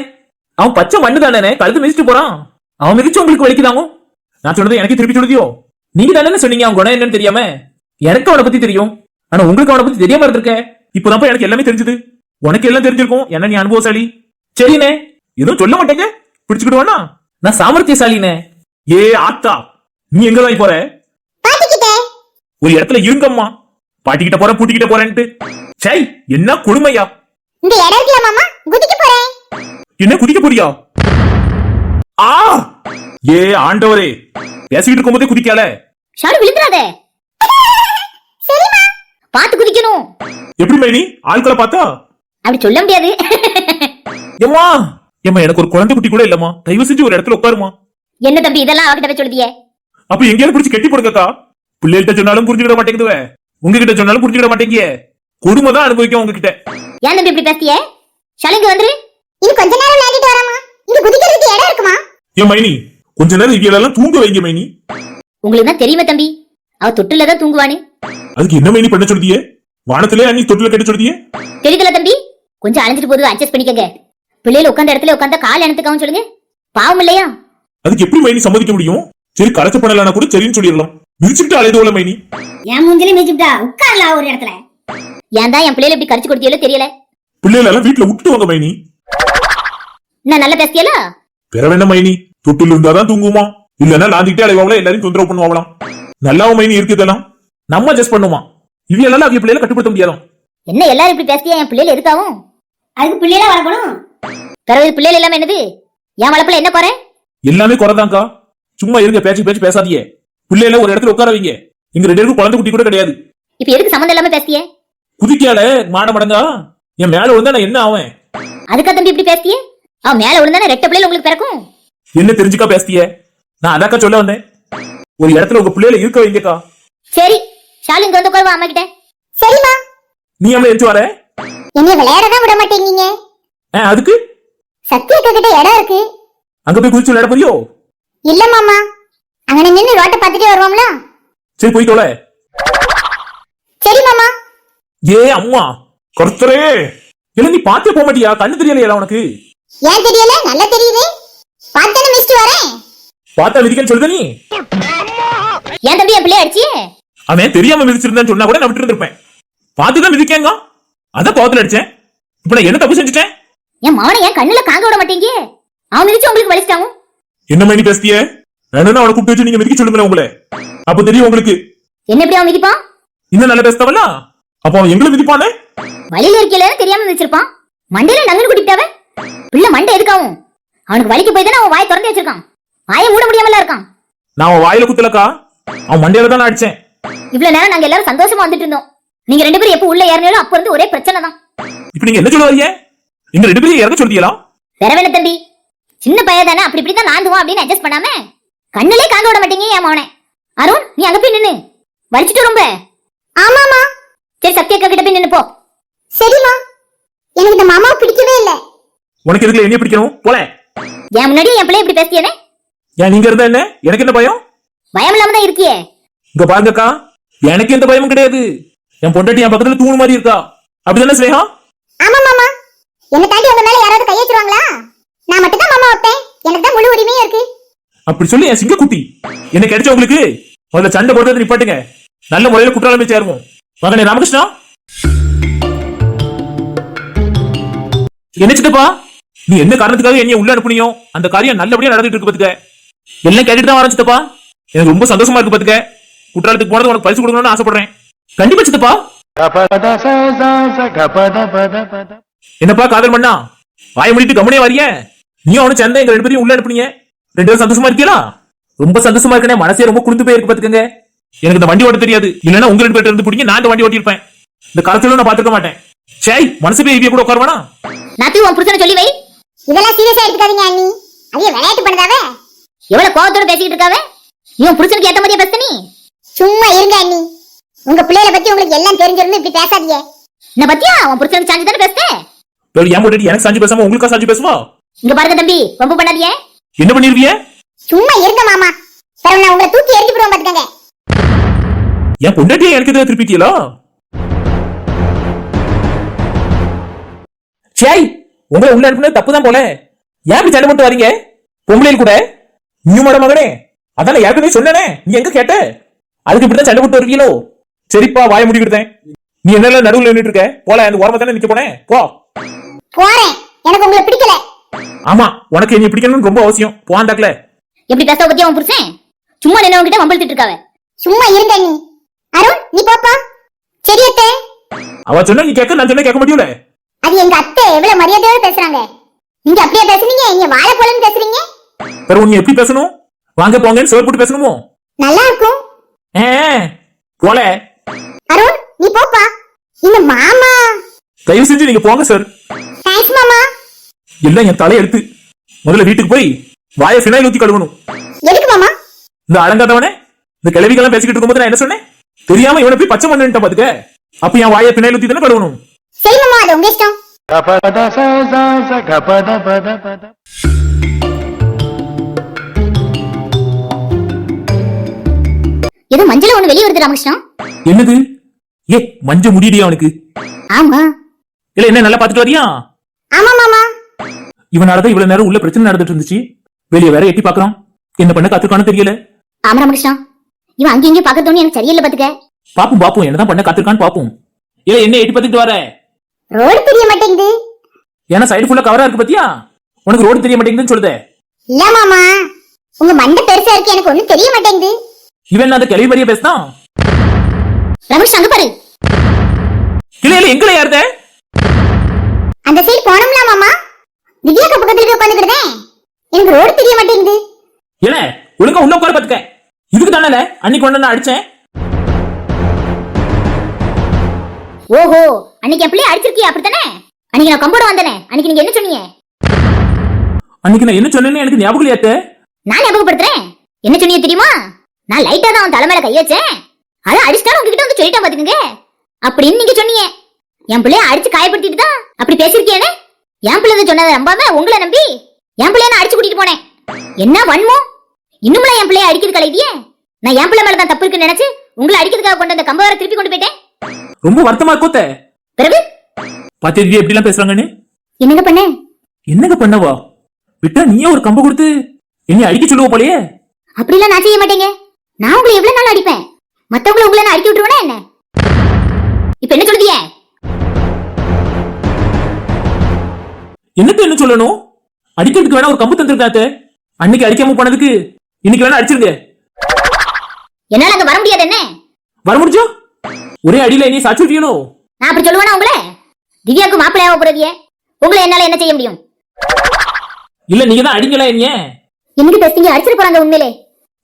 அவன் பச்சை மண்ணு தானே, கழுத்து மிதிச்சுட்டு போறான். அவன் மிதிச்சு உங்களுக்கு வலிக்குதாங்க. நான் சொன்னது எனக்கு திருப்பி சொல்லுதியோ? நீங்க தானே சொன்னீங்க அவன் குணம் என்னன்னு தெரியாம. எனக்கு அவனை பத்தி தெரியும், ஆனா உங்களுக்கு அவனை பத்தி தெரியாம இருந்திருக்க. இப்பதான் எனக்கு எல்லாமே தெரிஞ்சது. உனக்கு எல்லாம் தெரிஞ்சிருக்கும், என்ன நீ அனுபவசாலி. சரிண்ணே, எதுவும் சொல்ல மாட்டேங்க, பிடிச்சுக்கிடுவானா? நான் சாமர்த்தியசாலினே. ஏ ஆத்தா, நீ எங்க தான் போற? ஒரு இடத்துல இருங்கம்மா. பாட்டிக்கிட்ட போறேன் பூட்டிக்கிட்ட போறேன்ட்டு. சை, என்ன கொடுமையா. இந்த இடம் இருக்குல மாமா, குதிக்க போறேன். என்ன குதிக்க போறியா? ஆ ஏ ஆண்டவரே, பேசிக்கிட்டு இருக்கும்போதே குதிக்கால. ஷாலு விழுந்துறாதே. சரிமா, பாத்து குதிக்கணும். எப்படி மைனி ஆட்களை பார்த்தா? அப்படி சொல்ல முடியாது. ஏம்மா ஏம்மா, எனக்கு ஒரு குழந்தை குட்டி கூட இல்லம்மா, தயவு செஞ்சு ஒரு இடத்துல உட்காருமா. என்ன தம்பி இதெல்லாம் அவகிட்ட சொல்லுதியே? அப்ப எங்கேயாவது பிடிச்சி கெட்டி போடுங்கக்கா. பிள்ளைகிட்ட சொன்னாலும் புரிஞ்சுக்கிட மாட்டேங்குதுவே, உங்ககிட்ட சொன்னாலும் புரிஞ்சுக்கிட மாட்டேங்கிய. கொடுமை தான் அனுபவிக்கும் உங்ககிட்ட. ஏன் தம்பி இப்படி பேசிய? ஷாலுங்க வந்துரு. இது கொஞ்ச நேரம் விளையாடிட்டு வராமா? இங்க குதிக்கிறதுக்கு இடம் இருக்குமா? ஏன் மைனி, கொஞ்ச நேரம் இவியெல்லாம் தூங்க வைங்க மைனி. உங்களுக்கு தான் தெரியுமா தம்பி, அவ தொட்டில தான் தூங்குவானு. அதுக்கு என்ன மைனி பண்ண சொல்லியே? வானத்திலே அன்னி தொட்டில கட்ட சொல்லியே? தெரியுதுல தம்பி, கொஞ்சம் அலைஞ்சிட்டு போது அட்ஜஸ்ட் பண்ணிக்கங்க. பிள்ளைகள் உட்கார்ந்த இடத்துல உட்கார்ந்தா கால் எனத்துக்காவும் சொல்லுங்க, பாவம் இல்லையா? அதுக்கு எப்படி மைனி சம்மதிக்க முடியும்? சரி கலச்ச பண்ணலனா கூட சரின்னு சொல்லிடலாம். விரிச்சுட்டு அலைதோல மைனி. என் மூஞ்சிலே மிதிச்சுட்டா உட்கார்லாம் ஒரு இடத்துல. ஏன்டா என் பிள்ளைல இப்படி கடிச்சு கொடுத்தியோ தெரியல. பிள்ளைகள் எல்லாம் வீட்டுல விட்டு வாங்க மைனி. என்ன நல்ல பேசியல? பெற வேண்டாம் மைனி, தொட்டில் இருந்தாதான் தூங்குமா, இல்லன்னா லாந்திக்கிட்டே அலைவாங்களா, எல்லாரையும் தொந்தரவு பண்ணுவாங்களாம். நல்லாவும் மைனி இருக்குதெல்லாம் நம்ம அட்ஜஸ்ட் பண்ணுமா. இவையெல்லாம் அவங்க பிள்ளைகளை கட்டுப்படுத்த முடியாதான். என்ன எல்லாரும் இப்படி பேசியா? என் பிள்ளைல எதுக்காவும்? அதுக்கு பிள்ளைல வளர்க்கணும். பிறகு பிள்ளைல இல்லாம என்னது? என் வளர்ப்புல என்ன குறை? எல்லாமே குறைதான்க்கா. சும்மா இருங்க, பேச்சு பேசாதீங்க. பிள்ளைல ஒரு இடத்துல உட்கார வைங்க. இங்க 2 பேருக்கும் குழந்தை குட்டி கூட கிடையாது. இப்ப எதுக்கு சம்மந்தம் இல்லாம பேசிய? குதிக்கால மாட மடங்கா என் மேல விழுந்தா நான் என்ன ஆவேன்? அதுக்கா தம்பி இப்படி பேசிய? அவன் மேல விழுந்தானே ரெட்ட பிள்ளைல உங்களுக்கு பிறக்கும். என்ன தெரிஞ்சுக்கா பேசிய? நான் அதாக்கா சொல்ல வந்தேன், ஒரு இடத்துல உங்க பிள்ளைல இருக்க வைங்கக்கா. சரி ஷாலு இங்க வந்து உட்காருவா அம்மா கிட்ட. சரிமா. நீ அம்மா எரிச்சு வர? என்ன விளையாடதான் விட மாட்டேங்கீங்க. அதுக்கு சத்தியக்கா கிட்ட இடம் இருக்கு, அங்க போய் குதிச்சு விளையாட போறியோ? இல்ல மாமா, அங்க நின்னு ரோட்ட பாத்துட்டே வருவோம்ல. சரி போய் தோல. சரி மாமா. ஏ அம்மா கர்த்தரே, இல்ல நீ பாத்தே போக மாட்டியா? கண்ணு தெரியலையா உனக்கு? ஏன் தெரியல? நல்லா தெரியுது, பார்த்தேன்னு மிஸ்ட் வரேன். பார்த்தா மிதிக்கன்னு சொல்லுத நீ. ஏன் தம்பி என் பிள்ளை அடிச்சியே? அவன் தெரியாம மிதிச்சிருந்தான்னு சொன்னா கூட நான் விட்டு இருந்திருப்பேன். பார்த்துதான் மிதிக்கேங்க, அதான் கோவத்துல அடிச்சேன். இப்ப நான் என்ன தப்பு செஞ்சுட்டேன்? என் மவனை ஏன் கண்ணுல காங்க விட மாட்டேங்க? அவன் மிதிச்சு உங்களுக்கு வலிச்சிட்டாங்க. என்ன மைனி பேசிய? வேணும்னா அவனை கூப்பிட்டு வச்சு நீங்க மிதிக்க சொல்லுங்களேன் உங்களை, அப்ப தெரியும் உங்களுக்கு. என்ன எப்படி அவன் மிதிப்பான்? இன்னும் நல்லா பேசுதவல்ல, அப்ப அவன் எங்களை மிதிப்பானே. வழியில இருக்கல தெரியாம மிதிச்சிருப்பான். மண்டையில நங்கன்னு குட்டிட்டாவ. பிள்ளை மண்டை எதுக்காவும்? அவனுக்கு வலிக்கு போய் தானே அவன் வாயை திறந்து வச்சிருக்கான். வாயை மூட முடியாமல இருக்கான். நான் அவன் வாயில குத்தலக்கா, அவன் மண்டையில தான் அடிச்சேன். இவ்வளவு நேரம் நாங்க எல்லாரும் சந்தோஷமா வந்துட்டு இருந்தோம். நீங்க 2 பேரும் எப்ப உள்ள ஏறினாலும் அப்ப இருந்து ஒரே பிரச்சனை தான். இப்ப நீங்க என்ன சொல்ல வரீங்க? நீங்க 2 பேரும் இறங்க சொல்லிட்டீங்களா? வேற வேண தம்பி, சின்ன பையன் தானே, அப்படி இப்படிதான் நாந்துவான் அப்படின்னு அட்ஜஸ்ட் பண்ணாம கண்ணுலே காங்க விட மாட்டீங்க என் மவனை. அருண் நீ அங்க போய் நின்னு வலிச்சிட்டு ரொம்ப. ஆமாமா. சரி சத்யக்கா கிட்ட போய் நின்னு போ. சரிமா. எனக்கு இந்த மாமாவை பிடிக்கவே இல்ல. உனக்கு எதுக்குல என்ன பிடிக்கணும்? போல. என் முன்னாடியே என் பிள்ளை இப்படி பேசியானே. ஏன் நீங்க இருந்தா என்ன, எனக்கு என்ன பயம்? பயம் இல்லாம தான் இருக்கியே. இங்க பாருங்கக்கா, எனக்கு எந்த பயமும் கிடையாது. என் பொண்டாட்டி என் பக்கத்துல தூண் மாதிரி இருக்கா, அப்படிதானே ஸ்னேகா? ஆமா மாமா. என்ன தாண்டி உங்க மேல யாராவது கை வச்சிருவாங்களா? நான் மட்டும் தான் மாமா வைப்பேன், எனக்கு தான் முழு உரிமையே இருக்கு. அப்படி சொல்லி என் சிங்கக்குட்டி என்ன கிடைச்ச உங்களுக்கு? முதல்ல சண்டை போடுறது நிப்பாட்டுங்க, நல்ல முறையில குற்றாலமே சேருவோம். மகனே ராமகிருஷ்ணா, என்ன சித்தப்பா, நீ என்ன காரணத்துக்காக என்னைய உள்ள அனுப்புனியோ அந்த காரியம் நல்லபடியா நடந்துட்டு இருக்கு பாத்துக்க. எல்லாம் கேட்டுட்டு தான் வரேன் சித்தப்பா. எனக்கு ரொம்ப சந்தோஷமா இருக்கு பாத்துக்க. குற்றாலத்துக்கு போனது உனக்கு பரிசு கொடுக்கணும்னு ஆசைப்படுறேன். கண்டிப்பா சித்தப்பா. என்னப்பா காதல் பண்ணா, வாய முடிட்டு கம்முனே வரிய. நீயும் அவனு சேர்ந்தா எங்க 2 பேரையும் உள்ள அனுப்புனீங்க. 2 பேரும் சந்தோஷமா இருக்கீங்களா? ரொம்ப சந்தோஷமா இருக்கனே, மனசே ரொம்ப குளிர்ந்து போயிருக்கு பாத்துக்கங்க. எனக்கு இந்த வண்டி ஓட்ட தெரியாது, இல்லன்னா உங்க 2 பேர்ட்ட இருந்து பிடிங்க, நான் இந்த வண்டி ஓட்டிருப்பேன். இந்த காலத்துல நான் பாத்துக்க மாட்டேன். சேய் மனசு போய் இவிய கூட உட்காருவானா? நாத்தி உன் புருஷனை சொல்லி வை. இதெல்லாம் சீரியஸா எடுத்துக்காதீங்க அண்ணி, அதைய விளையாட்டு பண்ணதாவே. எவ்வளவு கோவத்தோட பேசிட்டு இருக்காவே. நீ உன் புருஷனுக்கு ஏத்த மாதிரியே பேச. நீ சும்மா இருங்க அண்ணி, உங்க பிள்ளைகளை பத்தி உங்களுக்கு எல்லாம் தெரிஞ்சிருந்து இப்படி பேசாதீங்க. என்ன பத்தியா உன் புருஷனுக்கு சாஞ்சி தானே பேசுறேன். வேற ஏன் போட்டு எனக்கு சாஞ்சி பேசாம உங்களுக்கா சாஞ்சி பேசுவா? இங்க பாருங்க தம்பி, ரொம்ப பண்ணாதீங்க. என்ன பண்ணிருவிய? சும்மா இருங்க மாமா. சரி நான் உங்களை தூக்கி எறிஞ்சு போடுவேன் பாத்துக்கங்க. என் பொண்டாட்டியே எனக்கு எதிராக திருப்பிட்டீங்களா? சேய், உங்களை உள்ள அனுப்புனது தப்புதான் போல. ஏன் இப்படி சண்டை போட்டு வரீங்க பொம்பளையில் கூட? நீயும் மாட மகனே, அதான் நான் ஏற்கனவே சொன்னேனே, நீ எங்க கேட்ட? அதுக்கு இப்படிதான் சண்டை போட்டு வருவீங்களோ? சரிப்பா, வாய முடிக்கிட்டேன். நீ என்ன நடுவுல நின்னுட்டு இருக்க? போல அந்த ஓரமா தானே நிக்க போனேன், போ. போறேன், எனக்கு உங்களை பிடிக்கல. ஆமா, உனக்கு நீ பிடிக்கணும்னு ரொம்ப அவசியம். போவாண்டாக்கல. எப்படி பேச பத்தியா உன் புருஷன்? சும்மா நின்னவங்கிட்ட வம்பிழுத்துட்டு இருக்காவ. சும்மா இருங்க நீ. அருண், நீ போப்பா. சரி அத்தை. அவ சொன்னா நீ கேட்க, நான் சொன்னா கேட்க முடியல. அது எங்க அத்தை எவ்வளவு மரியாதையோட பேசுறாங்க. நீங்க அப்படியே பேசுறீங்க, நீங்க வாழ போலன்னு பேசுறீங்க. பிறகு நீ எப்படி பேசணும்? வாங்க போங்கன்னு சோறு போட்டு பேசணுமோ? நல்லா இருக்கும். போல. அருண், நீ போப்பா. இந்த மாமா. தயவு செஞ்சு நீங்க போங்க சார். தேங்க்ஸ் மாமா. எல்லாம் என் தலை எடுத்து முதல்ல வீட்டுக்கு போய் வாயை ஃபினாயில் ஊத்தி கழுவணும். எதுக்கு மாமா? இந்த அடங்காதவனே, இந்த கிழவிகள்லாம் பேசிக்கிட்டு இருக்கும்போது நான் என்ன சொன்னேன்? தெரியாம இவனை போய் பச்சை மண்ணுட்ட பாத்துக்க. அப்ப என் வாயை ஃபினாயில் ஊத்தி தானே கழுவணும். சரி மாமா, அது உங்க இஷ்டம். ஏதோ மஞ்சள் ஒண்ணு வெளியே வருது ராமகிருஷ்ணன். என்னது? ஏ, மஞ்சள் முடியடியா அவனுக்கு? ஆமா. இல்ல என்ன நல்லா பாத்துட்டு வரியா? ஆமா மாமா. இவனாலதான் இவ்வளவு நேரம் உள்ள பிரச்சனை நடந்துட்டு இருந்துச்சு. வெளியே வேற எட்டி பாக்குறான். என்ன பண்ண காத்திருக்கானு தெரியல. ஆமா ராமகிருஷ்ணன், இவன் அங்க இங்க பாக்கறதோன்னு எனக்கு சரியில்லை பாத்துக்க. பாப்போம் என்னதான் பண்ண காத்திருக்கான்னு பாப்போம். இல்ல என்ன எட்டி பாத்துட்டு வர? ரோடு தெரிய மாட்டேங்குது. ஏன்னா சைடு ஃபுல்லா கவரா இருக்கு பாத்தியா? உனக்கு ரோடு தெரிய மாட்டேங்குதுன்னு சொல்லுதே. இல்ல மாமா, உங்க மண்டை பெருசா இருக்கு, எனக்கு ஒண்ணும் தெரிய மாட்டேங்குது. இவன் அந்த கிளவி மாதிரியே பேசுதான். ரமேஷ் அங்க பாரு. இல்ல எங்கள யாருத? அந்த சைடு போனோம்ல மாமா. திவ்யாக்கு பக்கத்துல போய் உட்காந்துக்கிட்டேன். எனக்கு ரோடு தெரிய மாட்டேங்குது. இல்ல ஒழுங்கா உள்ள உட்கார பாத்துக்க. இதுக்கு தானே அன்னைக்கு ஒண்ணு நான் அடிச்சேன். ஓஹோ, அன்னைக்கு என் பிள்ளைய அடிச்சிருக்கியா? அப்படித்தானே? அன்னைக்கு நான் கம்போட வந்தனே, அன்னைக்கு நீங்க என்ன சொன்னீங்க? அன்னைக்கு நான் என்ன சொன்னேன்னு எனக்கு ஞாபகம் இல்லையாத்த? நான் ஞாபகப்படுத்துறேன். என்ன சொன்னீங்க தெரியுமா? நான் லைட்டா தான் அவன் தலைமையில கை வச்சேன். அதை அடிச்சுட்டாலும் உங்ககிட்ட வந்து சொல்லிட்டேன் பாத்துக்கங்க அப்படின்னு நீங்க சொன்னீங்க. என் பிள்ளைய அடிச்சு காயப்படுத்திட்டு தான் அப்படி பேசிருக்கியானே. என் பிள்ளை சொன்னதை நம்பாம உங்களை நம்பி என் பிள்ளைய நான் அடிச்சு கூட்டிட்டு போனேன். என்ன வன்மோ? இன்னும்ல என் பிள்ளைய அடிக்கிறது கலைவியே. நான் என் பிள்ளை மேலதான் தப்பு இருக்குன்னு நினைச்சு உங்களை அடிக்கிறதுக்காக கொண்டு அந்த கம்பவரை திருப்பி கொண்டு போயிட்டேன். ரொம்ப வருத்தமா இருக்கோத்த. பிறகு பாத்தியா எப்படி எல்லாம் பேசுறாங்கன்னு? என்னங்க பண்ண? என்னங்க பண்ணவா? விட்டா நீயே ஒரு கம்பு கொடுத்து என்னை அடிக்க சொல்லுவ போலயே. அப்படிலாம் நான் செய்ய மாட்டேங்க. நான் உங்களை எவ்வளவு நாள் அடிப்பேன்? மத்தவங்களை உங்களை நான் அடிக்க விட்டுருவேனா என்ன? இப்ப என்ன சொல்றீங்க? என்னத்த என்ன சொல்லணும்? அடிக்கிறதுக்கு வேணா ஒரு கம்பு தந்திருக்காத்த. அன்னைக்கு அடிக்காம போனதுக்கு இன்னைக்கு வேணா அடிச்சிருங்க. என்னால அங்க வர முடியாது. என்ன வர முடிச்சோ? ஒரே அடியில நீ சாச்சுட்டீங்களோ? நான் அப்படி சொல்லுவேனா உங்களை? திவ்யாவுக்கு மாப்பிள்ளையாவ போறதியே. உங்களை என்னால என்ன செய்ய முடியும்? இல்ல நீங்க தான் அடிங்களா என்ன? எனக்கு பேசுறீங்க, அடிச்சிட்டு போறாங்க உண்மையிலே.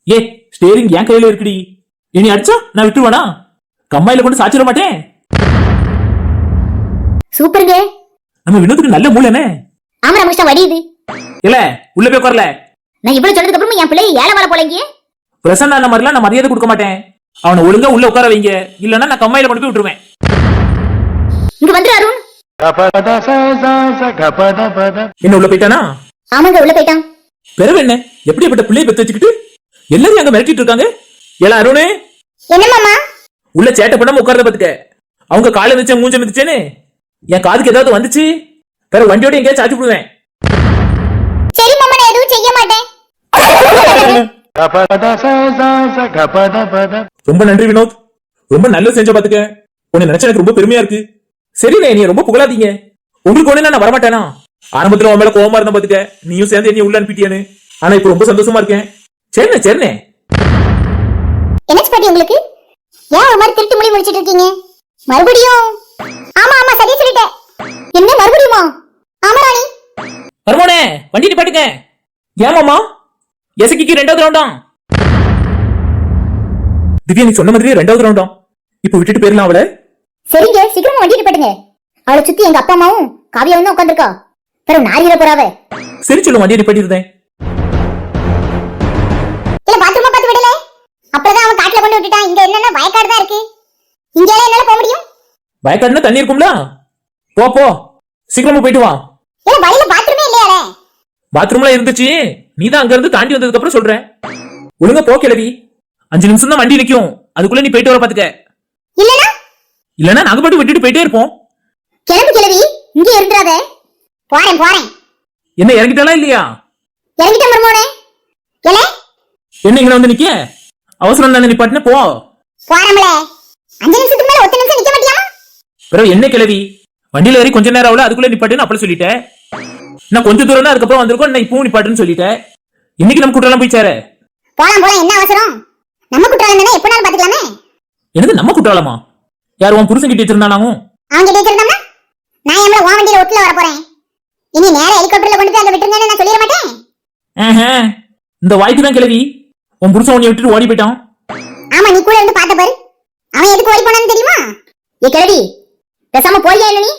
ஏ, ஸ்டேரிங் என் கையில இருக்குடி. இனி அடிச்சா நான் விட்டுருவானா? கம்மாயில கொண்டு சாச்சிட மாட்டேன். சூப்பருங்க. நம்ம வினோத்துக்கு நல்ல மூளைனே. ஆமா ரமேஷா, வடியுது. இல்ல உள்ள போய் உட்காரல. நான் இவ்வளவு சொன்னதுக்கு அப்புறம் என் பிள்ளை ஏழை வாழ போலங்க. பிரசன்ன அந்த மாதிரிலாம் நான் மரியாதை கொடுக்க மாட்டேன். அவனை ஒழுங்கா உள்ள உட்கார வைங்க, இல்லன்னா நான் கம்மாயில கொண்டு போய் விட்டுருவேன். இங்க வந்துரு அருண். என்ன உள்ள போயிட்டானா? ஆமாங்க, உள்ள போயிட்டான். பிறகு என்ன எப்படிப்பட்ட பிள்ளையை பெத்து வச்சுக்கிட்டு எல்லாரும் அங்க மிரட்டிட்டு இருக்காங்க. ஏல அருணே, என்ன மாமா? உள்ள சேட்டை பண்ணாம உட்கார்றத பாத்துக்க. அவங்க காலை மிதிச்சேன் மூஞ்ச மிதிச்சேன்னு என் காதுக்கு ஏதாவது வந்துச்சு வேற வண்டியோட எங்கேயா சாச்சு விடுவேன். சரி மாமா, நான் எதுவும் செய்ய மாட்டேன். ரொம்ப நன்றி வினோத், ரொம்ப நல்லது செஞ்ச பாத்துக்க. உன்னை நினைச்சா எனக்கு ரொம்ப பெருமையா இருக்கு. சரிண்ணே, நீ ரொம்ப புகழாதீங்க. உங்களுக்கு ஒண்ணு நான் வரமாட்டேனா? ஆரம்பத்துல உன் மேல கோவமா இருந்த பாத்துக்க, நீயும் சேர்ந்து என்னைய உள்ள அனுப்பிட்டியானு. ஆனா இப்ப ரொம்ப சந்தோஷமா இருக்கேன். சரிண்ணே சரிண்ணே. என்ன பாட்டி உங்களுக்கு? ஏன் ஒரு மாதிரி திருட்டு முடி முடிச்சிட்டு இருக்கீங்க? மறுபடியும்? ஆமா ஆமா, சரியா சொல்லிட்டேன். என்ன மறுபடியுமா? ஆமா ராணி. வருமானே வண்டி நிப்பாட்டுங்க. ஏமாமா எசக்கிக்கு 2வது ரவுண்டா? திவ்யா நீ சொன்ன மாதிரி 2வது ரவுண்டா. இப்ப விட்டுட்டு போயிடலாம் அவளை. சரிங்க, சீக்கிரமா வண்டி நிப்பாட்டுங்க. அவளை சுத்தி எங்க அப்பா அம்மாவும் காவியாவும் தான் உட்காந்துருக்கா. பிறகு நாரியில போறாவ. சரி சொல்லு, வண்டியை நிப்பாட்டிருந்தேன். இல்ல பாத்ரூமா பார்த்து விடல. அப்பதான் அவன் காட்டுல கொண்டு விட்டுட்டான். இங்க என்னன்னா வயக்காடு தான் இருக்கு. இங்க என்னால போக முடியும்? வயக்காடுனா தண்ணி இருக்கும்ல, போ போ சீக்கிரமா போயிட்டு வா. ஏல வழியில பாத்ரூமே இல்லையாலே? பாத்ரூம்ல இருந்துச்சு, நீ தான் அங்க இருந்து தாண்டி வந்ததுக்கு அப்புறம் சொல்றேன். ஒழுங்கா போ கிளவி, 5 நிமிஷம் தான் வண்டி நிக்கும், அதுக்குள்ள நீ போயிட்டு வர பாத்துக்க. இல்லனா இல்லன்னா நாங்க பாட்டு விட்டுட்டு போயிட்டே இருப்போம். கிளம்பு கிளவி, இங்க இருந்துறாதே. போறேன் போறேன். என்ன இறங்கிட்டாலாம் இல்லையா? இறங்கிட்ட மர்மோனே. ஏல என்ன இங்க வந்து நிக்க? அவசரம் தானே, நிப்பாட்டின போ. போறேன்ல. 5 நிமிஷத்துக்கு மேல 1 நிமிஷம் நிக்க மாட்டியா? பிறகு என்ன கிளவி, வண்டியில ஏறி கொஞ்ச நேரம் ஆகல, அதுக்குள்ள நிப்பாட்டுன்னு அப்படி சொல்லிட்டேன். நான் கொஞ்சம் தூரம் தான் அதுக்கப்புறம் வந்திருக்கோம், நான் இப்பவும் நிப்பாட்டுன்னு சொல்லிட்டேன். இன்னைக்கு நம்ம குற்றாலம் போய் சேர. போலாம் போலாம், என்ன அவசரம்? நம்ம குற்றாலம் தானே, எப்பனாலும் பாத்துக்கலாமே. என்னது நம்ம குற்றாலமா? யார் உன் புருஷன் கிட்ட வச்சிருந்தானாவும்? அவங்க கிட்ட வச்சிருந்தோம்னா நான் எம்ல உன் வண்டியில ஒட்டுல வர போறேன். இனி நேரா ஹெலிகாப்டர்ல கொண்டு போய் அங்க விட்டுருங்கன்னு நான் சொல்லிட மாட்டேன். இந்த வாய்க்கு தான் கிளவி, உன் புருஷன் உன்னை விட்டுட்டு ஓடி போயிட்டான். ஆமா, நீ கூட இருந்து பாத்த பாரு. அவன் எதுக்கு ஓடி போனான்னு தெரியுமா? ஏ கிளவி, பேசாம போறியா இல்ல நீ?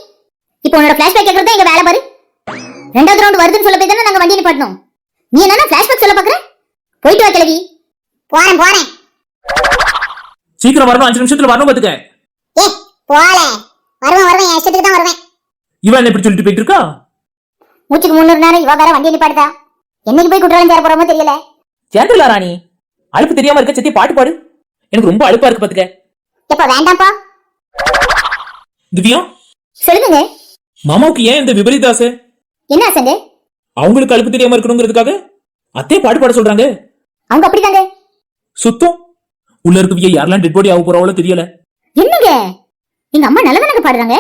இப்போ உன்னோட பிளாஷ்பேக் கேக்குறது தான் எங்க வேலை பாரு. 2வது ரவுண்ட் வருதுன்னு சொல்ல போய் தானே நாங்க வண்டியை நிப்பாட்டணும். நீ என்னன்னா பிளாஷ்பேக் சொல்ல பாக்குற? போயிட்டு வா கிளவி. போறேன் போறேன். சீக்கிரம் வரணும், 5 நிமிஷத்துல வரணும் பாத்துக்க. ஏ போல வருவேன், என் இஷ்டத்துக்கு தான் வருவேன். இவன் என்ன இப்படி சொல்லிட்டு போயிட்டு இருக்கா? மூச்சுக்கு 300 நேரம் இவ வேற வண்டியை நிப்பாடுதா. என்னைக்கு போய் குற்றாலம் சேர போறோமோ தெரியல. சேந்தலா ராணி, அலுப்பு தெரியாம இருக்க, சத்தி பாட்டு பாடு. எனக்கு ரொம்ப அலுப்பா இருக்கு பாத்துக்க. எப்ப வேண்டாம்ப்பா. திவ்யா, சொல்லுங்க. மாமாவுக்கு ஏன் இந்த விபரீத ஆசை? என்ன ஆசைங்க? அவங்களுக்கு அலுப்பு தெரியாம இருக்கணுங்கிறதுக்காக அத்தே பாட்டு பாட சொல்றாங்க. அவங்க அப்படிதாங்க. சுத்தம் உள்ள இருக்கவிய யாரெல்லாம் டெட் பாடி ஆக போறாவளோ தெரியல. என்னங்க எங்க அம்மா நல்லவனாக பாடுறாங்க.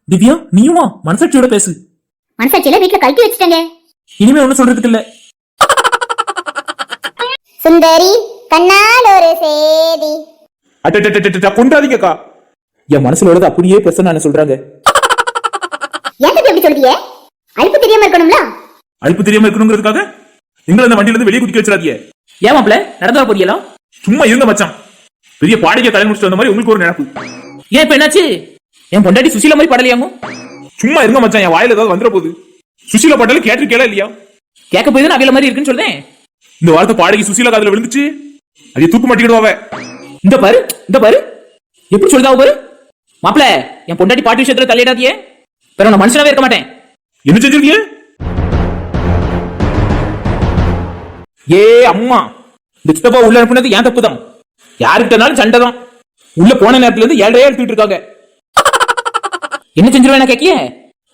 திவ்யா, நீயுமா மனசாட்சியோட பேசு. மனசாட்சியில வீட்டுல கழட்டி வச்சுட்டாங்க. இனிமே ஒண்ணும் சொல்றதுக்கு இல்ல. சுந்தரி கண்ணால் ஒரு சேதி. கொண்டாதீங்கக்கா, என் மனசுல உள்ளது அப்படியே பேச நான் சொல்றாங்க. ஏன் எப்படி சொல்றீங்க? அழுப்பு தெரியாம இருக்கணும்ல. அழுப்பு தெரியாம இருக்கணுங்கிறதுக்காக எங்களை அந்த வண்டியில இருந்து வெளியே குதிக்க வச்சிடாதீங்க. ஏன் மாப்ள நடந்தா போறீங்களா? சும்மா இருங்க மச்சான், பெரிய பாடகை கல்யாணம் முடிச்சுட்டு வந்த மாதிரி உங்களுக்கு ஒரு நினைப்பு. ஏன் இப்ப என்னாச்சு? என் பொண்டாட்டி சுசீலா மாதிரி பாடலையாங்க? சும்மா இருங்க மச்சான், என் வாயில ஏதாவது வந்துட போகுது. சுசீலா பாட்டாலும் கேட்டிருக்கேளா இல்லையா? கேட்க போய் தான் அவியல மாதிரி இருக்குன்னு சொல்றேன். இந்த வார்த்தை பாடகி சுசீலா காதுல விழுந்துச்சு, அதை தூக்கு மாட்டிக்கிடுவாவ. இந்த பாரு இந்த பாரு எப்படி சொல்லுதா பாரு. மாப்ள, என் பொண்டாட்டி பாட்டு விஷயத்துல தலையிடாதியே, பிற நான் மனுஷனாவே இருக்க மாட்டேன். என்ன செஞ்சிருக்கீங்க? ஏ அம்மா, இந்த சித்தப்பா உள்ள அனுப்புனது ஏன் தப்பு தான். யாருக்கிட்டனாலும் சண்டை தான். உள்ள போன நேரத்துல இருந்து 7:30 எடுத்துட்டு இருக்காங்க. என்ன செஞ்சிருவேன் கேக்கிய?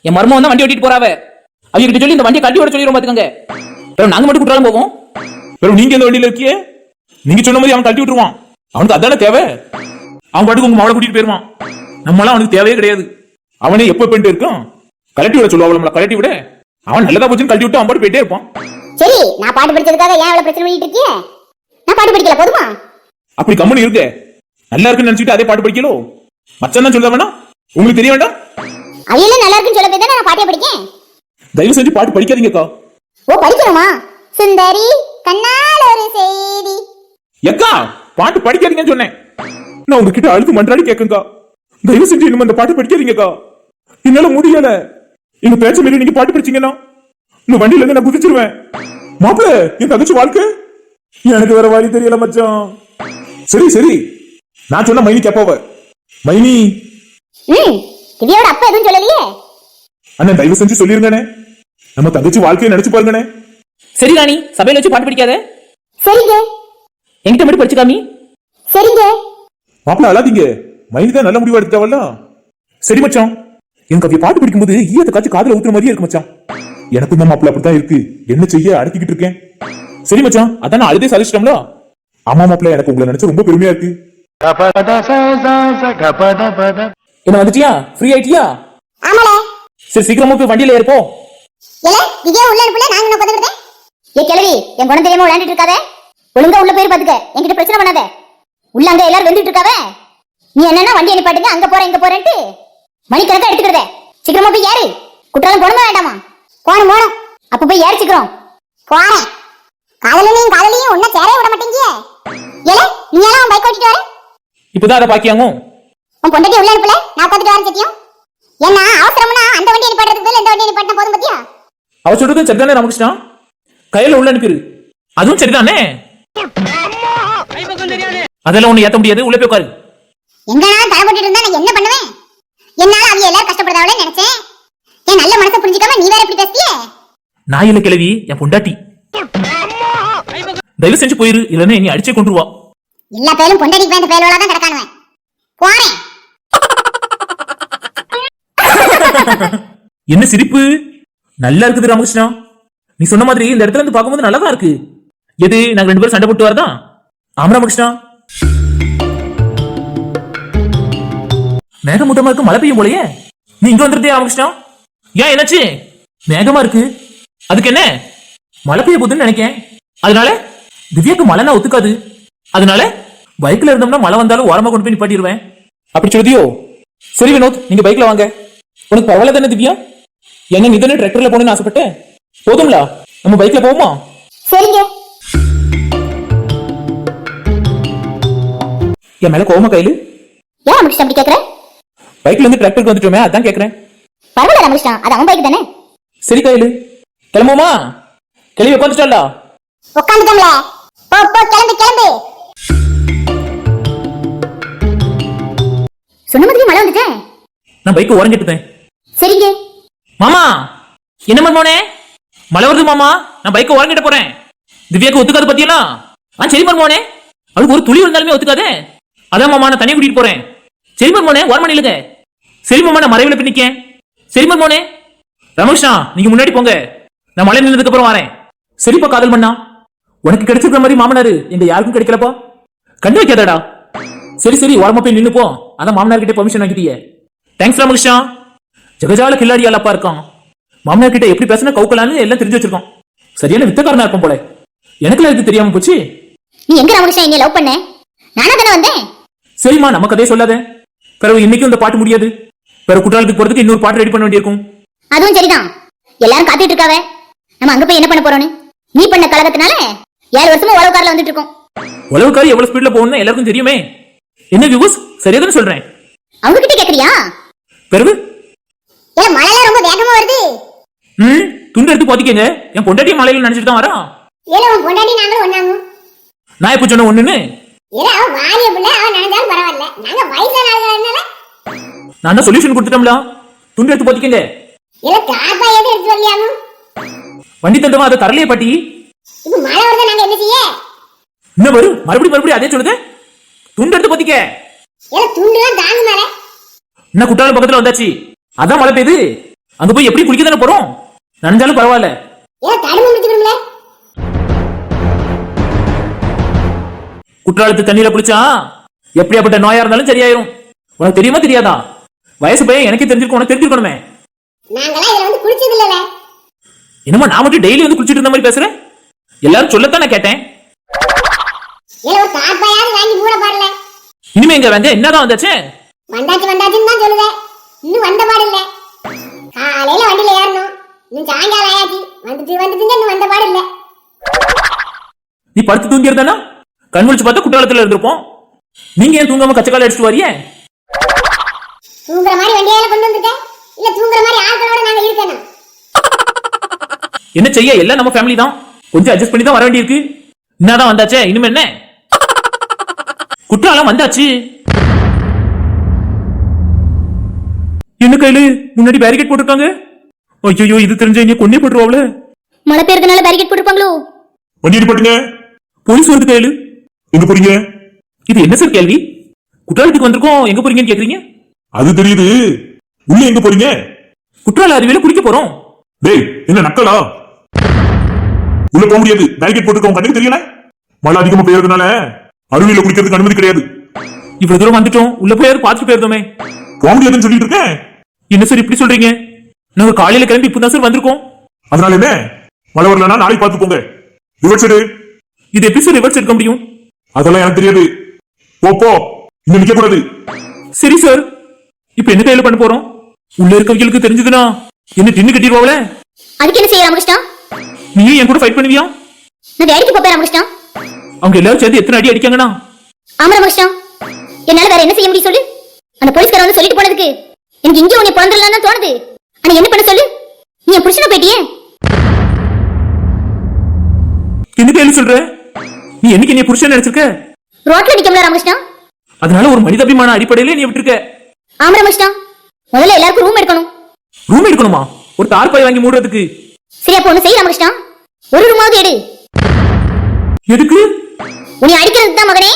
என் மர்மம் வந்து வண்டி ஓட்டிட்டு போறாவ. அவங்க சொல்லி இந்த வண்டியை கட்டி ஓட சொல்லிடுவோம் பாத்துக்கங்க. நாங்க மட்டும் குற்றாலம் போவோம். நீங்க இந்த வண்டியில இருக்கிய, நீங்க சொன்ன மாதிரி அவன் கட்டி விட்டுருவான். அவனுக்கு அதான தேவை. அவன் பாட்டுக்கு உங்க மாவளை கூட்டிட்டு போயிருவான். நம்மளாம் அவனுக்கு தேவையே கிடையாது. அவனே எப்ப போயிட்டு இருக்கான், கலட்டி விட சொல்லுவா. நம்மள கலட்டி விட, அவன் நல்லதா போச்சுன்னு கழட்டி விட்டு அவன் பாட்டு போயிட்டே இருப்பான். சரி, நான் பாட்டு படிச்சதுக்காக ஏன் அவ்வளவு பிரச்சனை பண்ணிட்டு இருக்கீங்க? நான் பாட்டு படிக்கல போதுமா? அப்படி கம்முன்னு இருக்க, நல்லா இருக்குன்னு நினைச்சிட்டு அதே பாட்டு படிக்கலோ. மச்சான் தான் சொல்ல வேண்டாம், உங்களுக்கு தெரிய வேண்டாம். அவையில நல்லா இருக்குன்னு சொல்ல போய் தானே நான் பாட்டே படிக்கேன். தயவு செஞ்சு பாட்டு படிக்காதீங்கக்கா. ஓ படிக்கணுமா? சுந்தரி கண்ணால் ஒரு செய்தி. எக்கா, பாட்டு படிக்காதீங்கன்னு சொன்னேன். நான் உங்ககிட்ட அழுத்து மன்றாடி கேட்குங்கக்கா, தயவு செஞ்சு இன்னும் அந்த பாட்டு படிக்காதீங்கக்கா. என்னால முடியல. எங்க பேச்ச மீறி நீங்க பாட்டு படிச்சீங்கன்னா இந்த வண்டியில இருந்து நான் குதிச்சிருவேன். மாப்பிள்ள, என் தங்கச்சி வாழ்க்கை எனக்கு வேற வழி தெரியல மச்சான். சரி சரி, நான் சொன்ன மைனி கேப்பாவ. மைனி, திவ்யாவோட அப்பா எதுவும் சொல்லலையே. அண்ணன் தயவு செஞ்சு சொல்லிருங்கண்ணே, நம்ம தங்கச்சி வாழ்க்கையை நினைச்சு பாருங்கண்ணே. சரி ராணி, சபையில வச்சு பாட்டு படிக்காத. சரிங்க. என்கிட்ட மட்டும் படிச்சுக்காமி. சரிங்க. மாப்பிள்ள அழாதீங்க, மைனி தான் நல்ல முடிவு எடுத்தாவல்ல. சரி மச்சான், எனக்கு அப்படியே பாட்டு படிக்கும்போது ஈயத்தை காய்ச்சி காதுல ஊத்துற மாதிரியே இருக்கு மச்சான். எனக்கும் தான் மாப்பிள்ள அப்படித்தான் இருக்கு, என்ன செய்ய அடக்கிக்கிட்டு இருக்கேன். சரி மச்சான், அதான் நான் அழுதே சாதிச்சிட்டோம்ல. ஆமா மாப்பிள்ள, எனக்கு உங்களை நினைச்சா ரொம்ப பெருமையா இருக்கு. என்ன வந்துட்டியா? ஃப்ரீ ஆயிட்டியா? ஆமால. சரி சீக்கிரமா போய் வண்டியில ஏறிப்போ. ஏல திவ்யா உள்ள அனுப்புல, நான் இங்க உட்கார்ந்துட்டேன். ஏ கிழவி, என் குணம் தெரியாம விளையாண்டிட்டு இருக்காத. ஒழுங்கா உள்ள போய் பாத்துக்க, என்கிட்ட பிரச்சனை பண்ணாத. உள்ள அங்க எல்லாரும் வெந்துட்டு இருக்காவே. நீ என்னன்னா வண்டி அனுப்பாட்டுங்க, அங்க போறேன் இங்க போறேன்ட்டு மணிக்கணக்கா எடுத்துக்கிறதே. சீக்கிரமா போய் ஏறு. குற்றாலம் போணுமா வேண்டாமா? போணும். அப்ப போய் ஏறு சீக்கிரம். போறேன். காதலியும் ஒன்னும் சேரவே விட மாட்டேங்கிய. ஏல நீ எல்லாம் பைக் ஓட்டிட்டு வர? இப்பதான் அதை பாக்கியாங்க. உன் பொண்டாட்டி உள்ள அனுப்பல, நான் உட்காந்துட்டு வரேன் சத்தியம். என்ன அவசரம்னா அந்த வண்டி அனுப்பாட்டுறதுக்கு பதில் இந்த வண்டி அனுப்பாட்டினா போதும் பாத்தியா? அவ சொல்றது சரிதானே ராமகிருஷ்ணா, கையில உள்ள அனுப்பிடு. அதுவும் சரிதானே. அதெல்லாம் ஒண்ணு ஏத்த முடியாது, உள்ள போய் உட்காரு. எங்க நான் தலை போட்டுட்டு இருந்தா நான் என்ன பண்ணுவேன்? என்னால அவங்க எல்லாரும் கஷ்டப்படுறதாவளே நினைச்சேன். என் நல்ல மனசை புரிஞ்சுக்காம நீ வேற எப்படி பேசியே? நான் இல்ல கிழவி, என் பொண்டாட்டி. தயவு செஞ்சு போயிரு, இல்லன்னா நீ அடிச்சே கொண்டுருவா. எல்லா பேரும் பொண்டாடிக்கு பயந்த பேரோட தான் கிடக்கானுவேன். போறேன். என்ன சிரிப்பு? நல்லா இருக்குது ராமகிருஷ்ணா. நீ சொன்ன மாதிரி இந்த இடத்துல இருந்து பார்க்கும்போது நல்லாதான் இருக்கு. எது, நாங்க 2 பேரும் சண்டை போட்டு வரதான்? ஆமா ராமகிருஷ்ணா. மேகமூட்டமா இருக்கு, மழை பெய்யும் போலயே. நீ இங்க வந்துருந்தே ராமகிருஷ்ணா? ஏன், என்னாச்சு? மேகமா இருக்கு, அதுக்கு என்ன? மழை பெய்ய போகுதுன்னு நினைக்கேன். அதனால திவ்யாக்கு மழைனா ஒத்துக்காது. அதனால பைக்ல இருந்தோம்னா மழை வந்தாலும் ஓரமா கொண்டு போய் நிப்பாட்டிடுவேன். அப்படி சொல்லுதியோ? சரி வினோத், நீங்க பைக்ல வாங்க. உனக்கு பரவாயில்ல தானே திவ்யா? என்ன நீ தானே டிராக்டர்ல போகணும்னு ஆசைப்பட்டேன். போதும்ல, நம்ம பைக்ல போவோமா? சரிங்க. என் மேல கோவமா கையில? ஏன் ராமகிருஷ்ணா அப்படி கேக்குற? பைக்ல இருந்து டிராக்டருக்கு வந்துட்டோமே, அதான் கேக்குறேன். பரவாயில்ல ராமகிருஷ்ணா, அது அவன் பைக் தானே. சரி கையில, கிளம்புமா? கிளம்பி உட்காந்துட்டாளா? உட்காந்துட்டோம்ல. போ போ, கிளம்பு கிளம்பு. சொன்ன மாதிரி மழை வந்துட்டேன். நான் பைக் உறங்கிட்டுதேன். சரிங்க. மாமா, என்ன மர்மோனே? மழை வருது மாமா, நான் பைக்கை உறங்கிட்ட போறேன். திவ்யாக்கு ஒத்துக்காது பத்தியெல்லாம். சரி மர்மோனே, அவளுக்கு ஒரு துளி இருந்தாலுமே ஒத்துக்காதே. அதான் மாமா, நான் தனியா கூட்டிட்டு போறேன். சரி மர்மோனே, ஓரமா நில்லுங்க. சரி மாமா, நான் மறைவில் பின்னிக்கேன். சரி மர்மோனே. ரமேஷ்ணா, நீங்க முன்னாடி போங்க, நான் மழை நின்னதுக்கு அப்புறம் வரேன். சரிப்பா காதல் மண்ணா, உனக்கு கிடைச்சிருக்கிற மாதிரி மாமனாரு எங்க யாருக்கும் கிடைக்கலப்பா. கண்டு வைக்காதடா. சரி சரி, ஓரமா போய் நின்னு போ. அதான் மாமனார் கிட்ட பெர்மிஷன் வாங்கிட்டியே. தேங்க்ஸ் ராமகிருஷ்ணா. ஜெகஜால கில்லாடியாலப்பா இருக்கான். மாமனார் கிட்ட எப்படி பேசினா கவுக்கலான்னு எல்லாம் தெரிஞ்சு வச்சிருக்கான். சரியான வித்தக்காரனா இருப்பான் போல. எனக்குலாம் இது தெரியாம போச்சு. நீ எங்க ராமகிருஷ்ணா என்ன லவ் பண்ண? நானா தானே வந்தேன். சரிம்மா, நமக்கு அதே சொல்லாத. பிறகு இன்னைக்கும் இந்த பாட்டு முடியாது. பிறகு குற்றாலத்துக்கு போறதுக்கு இன்னொரு பாட்டு ரெடி பண்ண வேண்டியிருக்கும். அதுவும் சரிதான். எல்லாரும் காத்துட்டு இருக்காவ. நம்ம அங்க போய் என்ன பண்ண போறோம்னு? நீ பண்ண கலகத்தினால 7 வருஷமா உழவு கார்ல வந்துட்டு இருக்கோம். உழவுக்காரி எவ்வளவு ஸ்பீட்ல போகணும்னு எல்லாருக்கும் தெரியுமே. என்ன வியூஸ், சரியா தானே சொல்றேன். அவங்க கிட்ட கேக்குறியா? பிறகு ஏன் மழைல ரொம்ப வேகமா வருது? துண்டு எடுத்து பாத்திக்கங்க. என் பொண்டாட்டி மலையில நினைச்சிட்டு தான் வரா. ஏல உன் பொண்டாட்டி நாங்களும் ஒண்ணாங்க. நான் எப்ப சொன்ன ஒண்ணுன்னு? ஏல அவ வாலிய புள்ள, அவ நினைச்சாலும் பரவாயில்ல. நாங்க வயசான ஆளுங்கறனால நான் தான் சொல்யூஷன் கொடுத்துட்டோம்ல. துண்டு எடுத்து பாத்திக்கங்க. ஏல காப்பா எது எடுத்து வரலையாங்க? வண்டி தண்டமா அதை தரலையே பாட்டி. இப்போ மழை வருது, நாங்க என்ன செய்ய? என்ன வரும் மறுபடியும் அதே சொல்லுது. துண்டு எடுத்து பாத்திக்க. ஏல துண்டுலாம் தாங்க மேல. என்ன குற்றாலம் பக்கத்துல வந்தாச்சு, அதான் மழை பெய்யுது. அங்க போய் எப்படி குளிக்க தானே போறோம். நனைஞ்சாலும் பரவாயில்ல. ஏல தடுப்பு முடிச்சுக்கணும்ல. குற்றாலத்து தண்ணியில குளிச்சா எப்படியாப்பட்ட நோயா இருந்தாலும் சரியாயிரும். உனக்கு தெரியுமா தெரியாதா? வயசு பையன் எனக்கே தெரிஞ்சிருக்கும், உனக்கு தெரிஞ்சிருக்கணுமே. நாங்கலாம் இதுல வந்து குளிச்சது இல்லல. என்னமா நான் மட்டும் டெய்லி வந்து குளிச்சிட்டு இருந்த மாதிரி பேசுறேன்? எல்லாரும் சொல்லத்தான் நான் கேட்டேன். ஏல ஒரு காப்பாயாவது வாங்கி மூட பாடல. இனிமே இங்க வந்து என்னதான் வந்தாச்சு? வந்தாச்சுன்னு தான் சொல்லுதே. இன்னும் வந்த பாடு இல்ல. காலையில வண்டியில ஏறணும், இன்னும் சாயங்காலம் ஆயாச்சு. வந்துட்டு இன்னும் வந்த பாடு இல்ல. நீ படுத்து தூங்கி இருந்தானா கண் முழிச்சு பார்த்தா குற்றாலத்துல இருந்திருப்போம். நீங்க ஏன் தூங்காம கச்சக்கால அடிச்சுட்டு வரியே? தூங்குற மாதிரி வண்டியால கொண்டு வந்திருக்கேன், இல்ல தூங்குற மாதிரி ஆட்களோட நாங்க இருக்கணும். என்ன செய்ய, எல்லாம் நம்ம ஃபேமிலி தான். கொஞ்சம் அட்ஜஸ்ட் பண்ணி தான் வர வேண்டியிருக்கு. என்னதான் வந்தாச்சே, இனிமே என்ன? குற்றாலம் வந்தாச்சு. என்ன கையில முன்னாடி பேரிகேட் போட்டிருக்காங்க. ஐயோ, இது தெரிஞ்ச இங்க கொன்னே போட்டுருவாங்களே. மழை பெய்யறதுனால பேரிகேட் போட்டுருப்பாங்களோ? வண்டி போட்டுங்க. போலீஸ் வருது கையில. எங்க போறீங்க? இது என்ன சார் கேள்வி? குற்றாலத்துக்கு வந்திருக்கோம், எங்க போறீங்கன்னு கேக்குறீங்க? அது தெரியுது, உள்ள எங்க போறீங்க? குற்றால அருவியில குளிக்க போறோம். டேய், என்ன நக்கலா? உள்ள போக முடியாது, பேரிகேட் போட்டுருக்கோம். கண்ணுக்கு தெரியல. மழை அதிகமா பெய்யறதுனால அருவியில குளிக்கிறதுக்கு அனுமதி கிடையாது. இவ்வளவு தூரம் வந்துட்டோம், உள்ள போயாவது பார்த்துட்டு போயிருந்தோமே. போக முடியாதுன்னு சொல்லிட்டு இருக்கேன். என்ன சார் இப்படி சொல்றீங்க? நாங்க காலையில கிளம்பி இப்பதான் சார் வந்திருக்கோம். அதனால என்ன, மழை வரலன்னா நாளைக்கு பார்த்து போங்க. ரிவர்ஸ் எடு. இது எப்படி சார் ரிவர்ஸ் எடுக்க முடியும்? அதெல்லாம் எனக்கு தெரியாது. போ, இங்க நிக்க கூடாது. சரி சார், இப்ப என்ன கையில பண்ண போறோம்? உள்ள இருக்கவங்களுக்கு தெரிஞ்சதுன்னா என்ன டின்னு கட்டிடுவாங்களே. அதுக்கு என்ன செய்ய ராமகிருஷ்ணா? நீயும் என் கூட ஃபைட் பண்ணுவியா? நான் வேலைக்கு போப்பேன் ராமகிருஷ்ணா. அவங்க எல்லாரும் சேர்ந்து எத்தனை அடி அடிக்காங்கன்னா? ஆமா ராமகிருஷ்ணா, என்னால வேற என்ன செய்ய முடியும் சொல்லு? அந்த போலீஸ்கார வந்து சொல்லிட்டு போனதுக்கு எனக்கு இங்கே உன்னை பிறந்தலாம் தான் தோணுது. ஆனா என்ன பண்ண சொல்லு? நீ என் புருஷனை போயிட்டியே. என்ன கையில சொல்ற? நீ என்னைக்கு நீ புருஷன் நினைச்சிருக்க? ரோட்ல நிக்கல ராமகிருஷ்ணா. அதனால ஒரு மனிதாபிமான அடிப்படையில நீ விட்டுருக்க. ஆமா ராமகிருஷ்ணா, முதல்ல எல்லாருக்கும் ரூம் எடுக்கணும். ரூம் எடுக்கணுமா? ஒரு தார்பாய் வாங்கி மூடுறதுக்கு? சரி அப்ப ஒண்ணு செய் ராமகிருஷ்ணா, ஒரு ரூமாவது எடு. எதுக்கு? உன்னை அடிக்கிறதுக்கு தான் மகனே.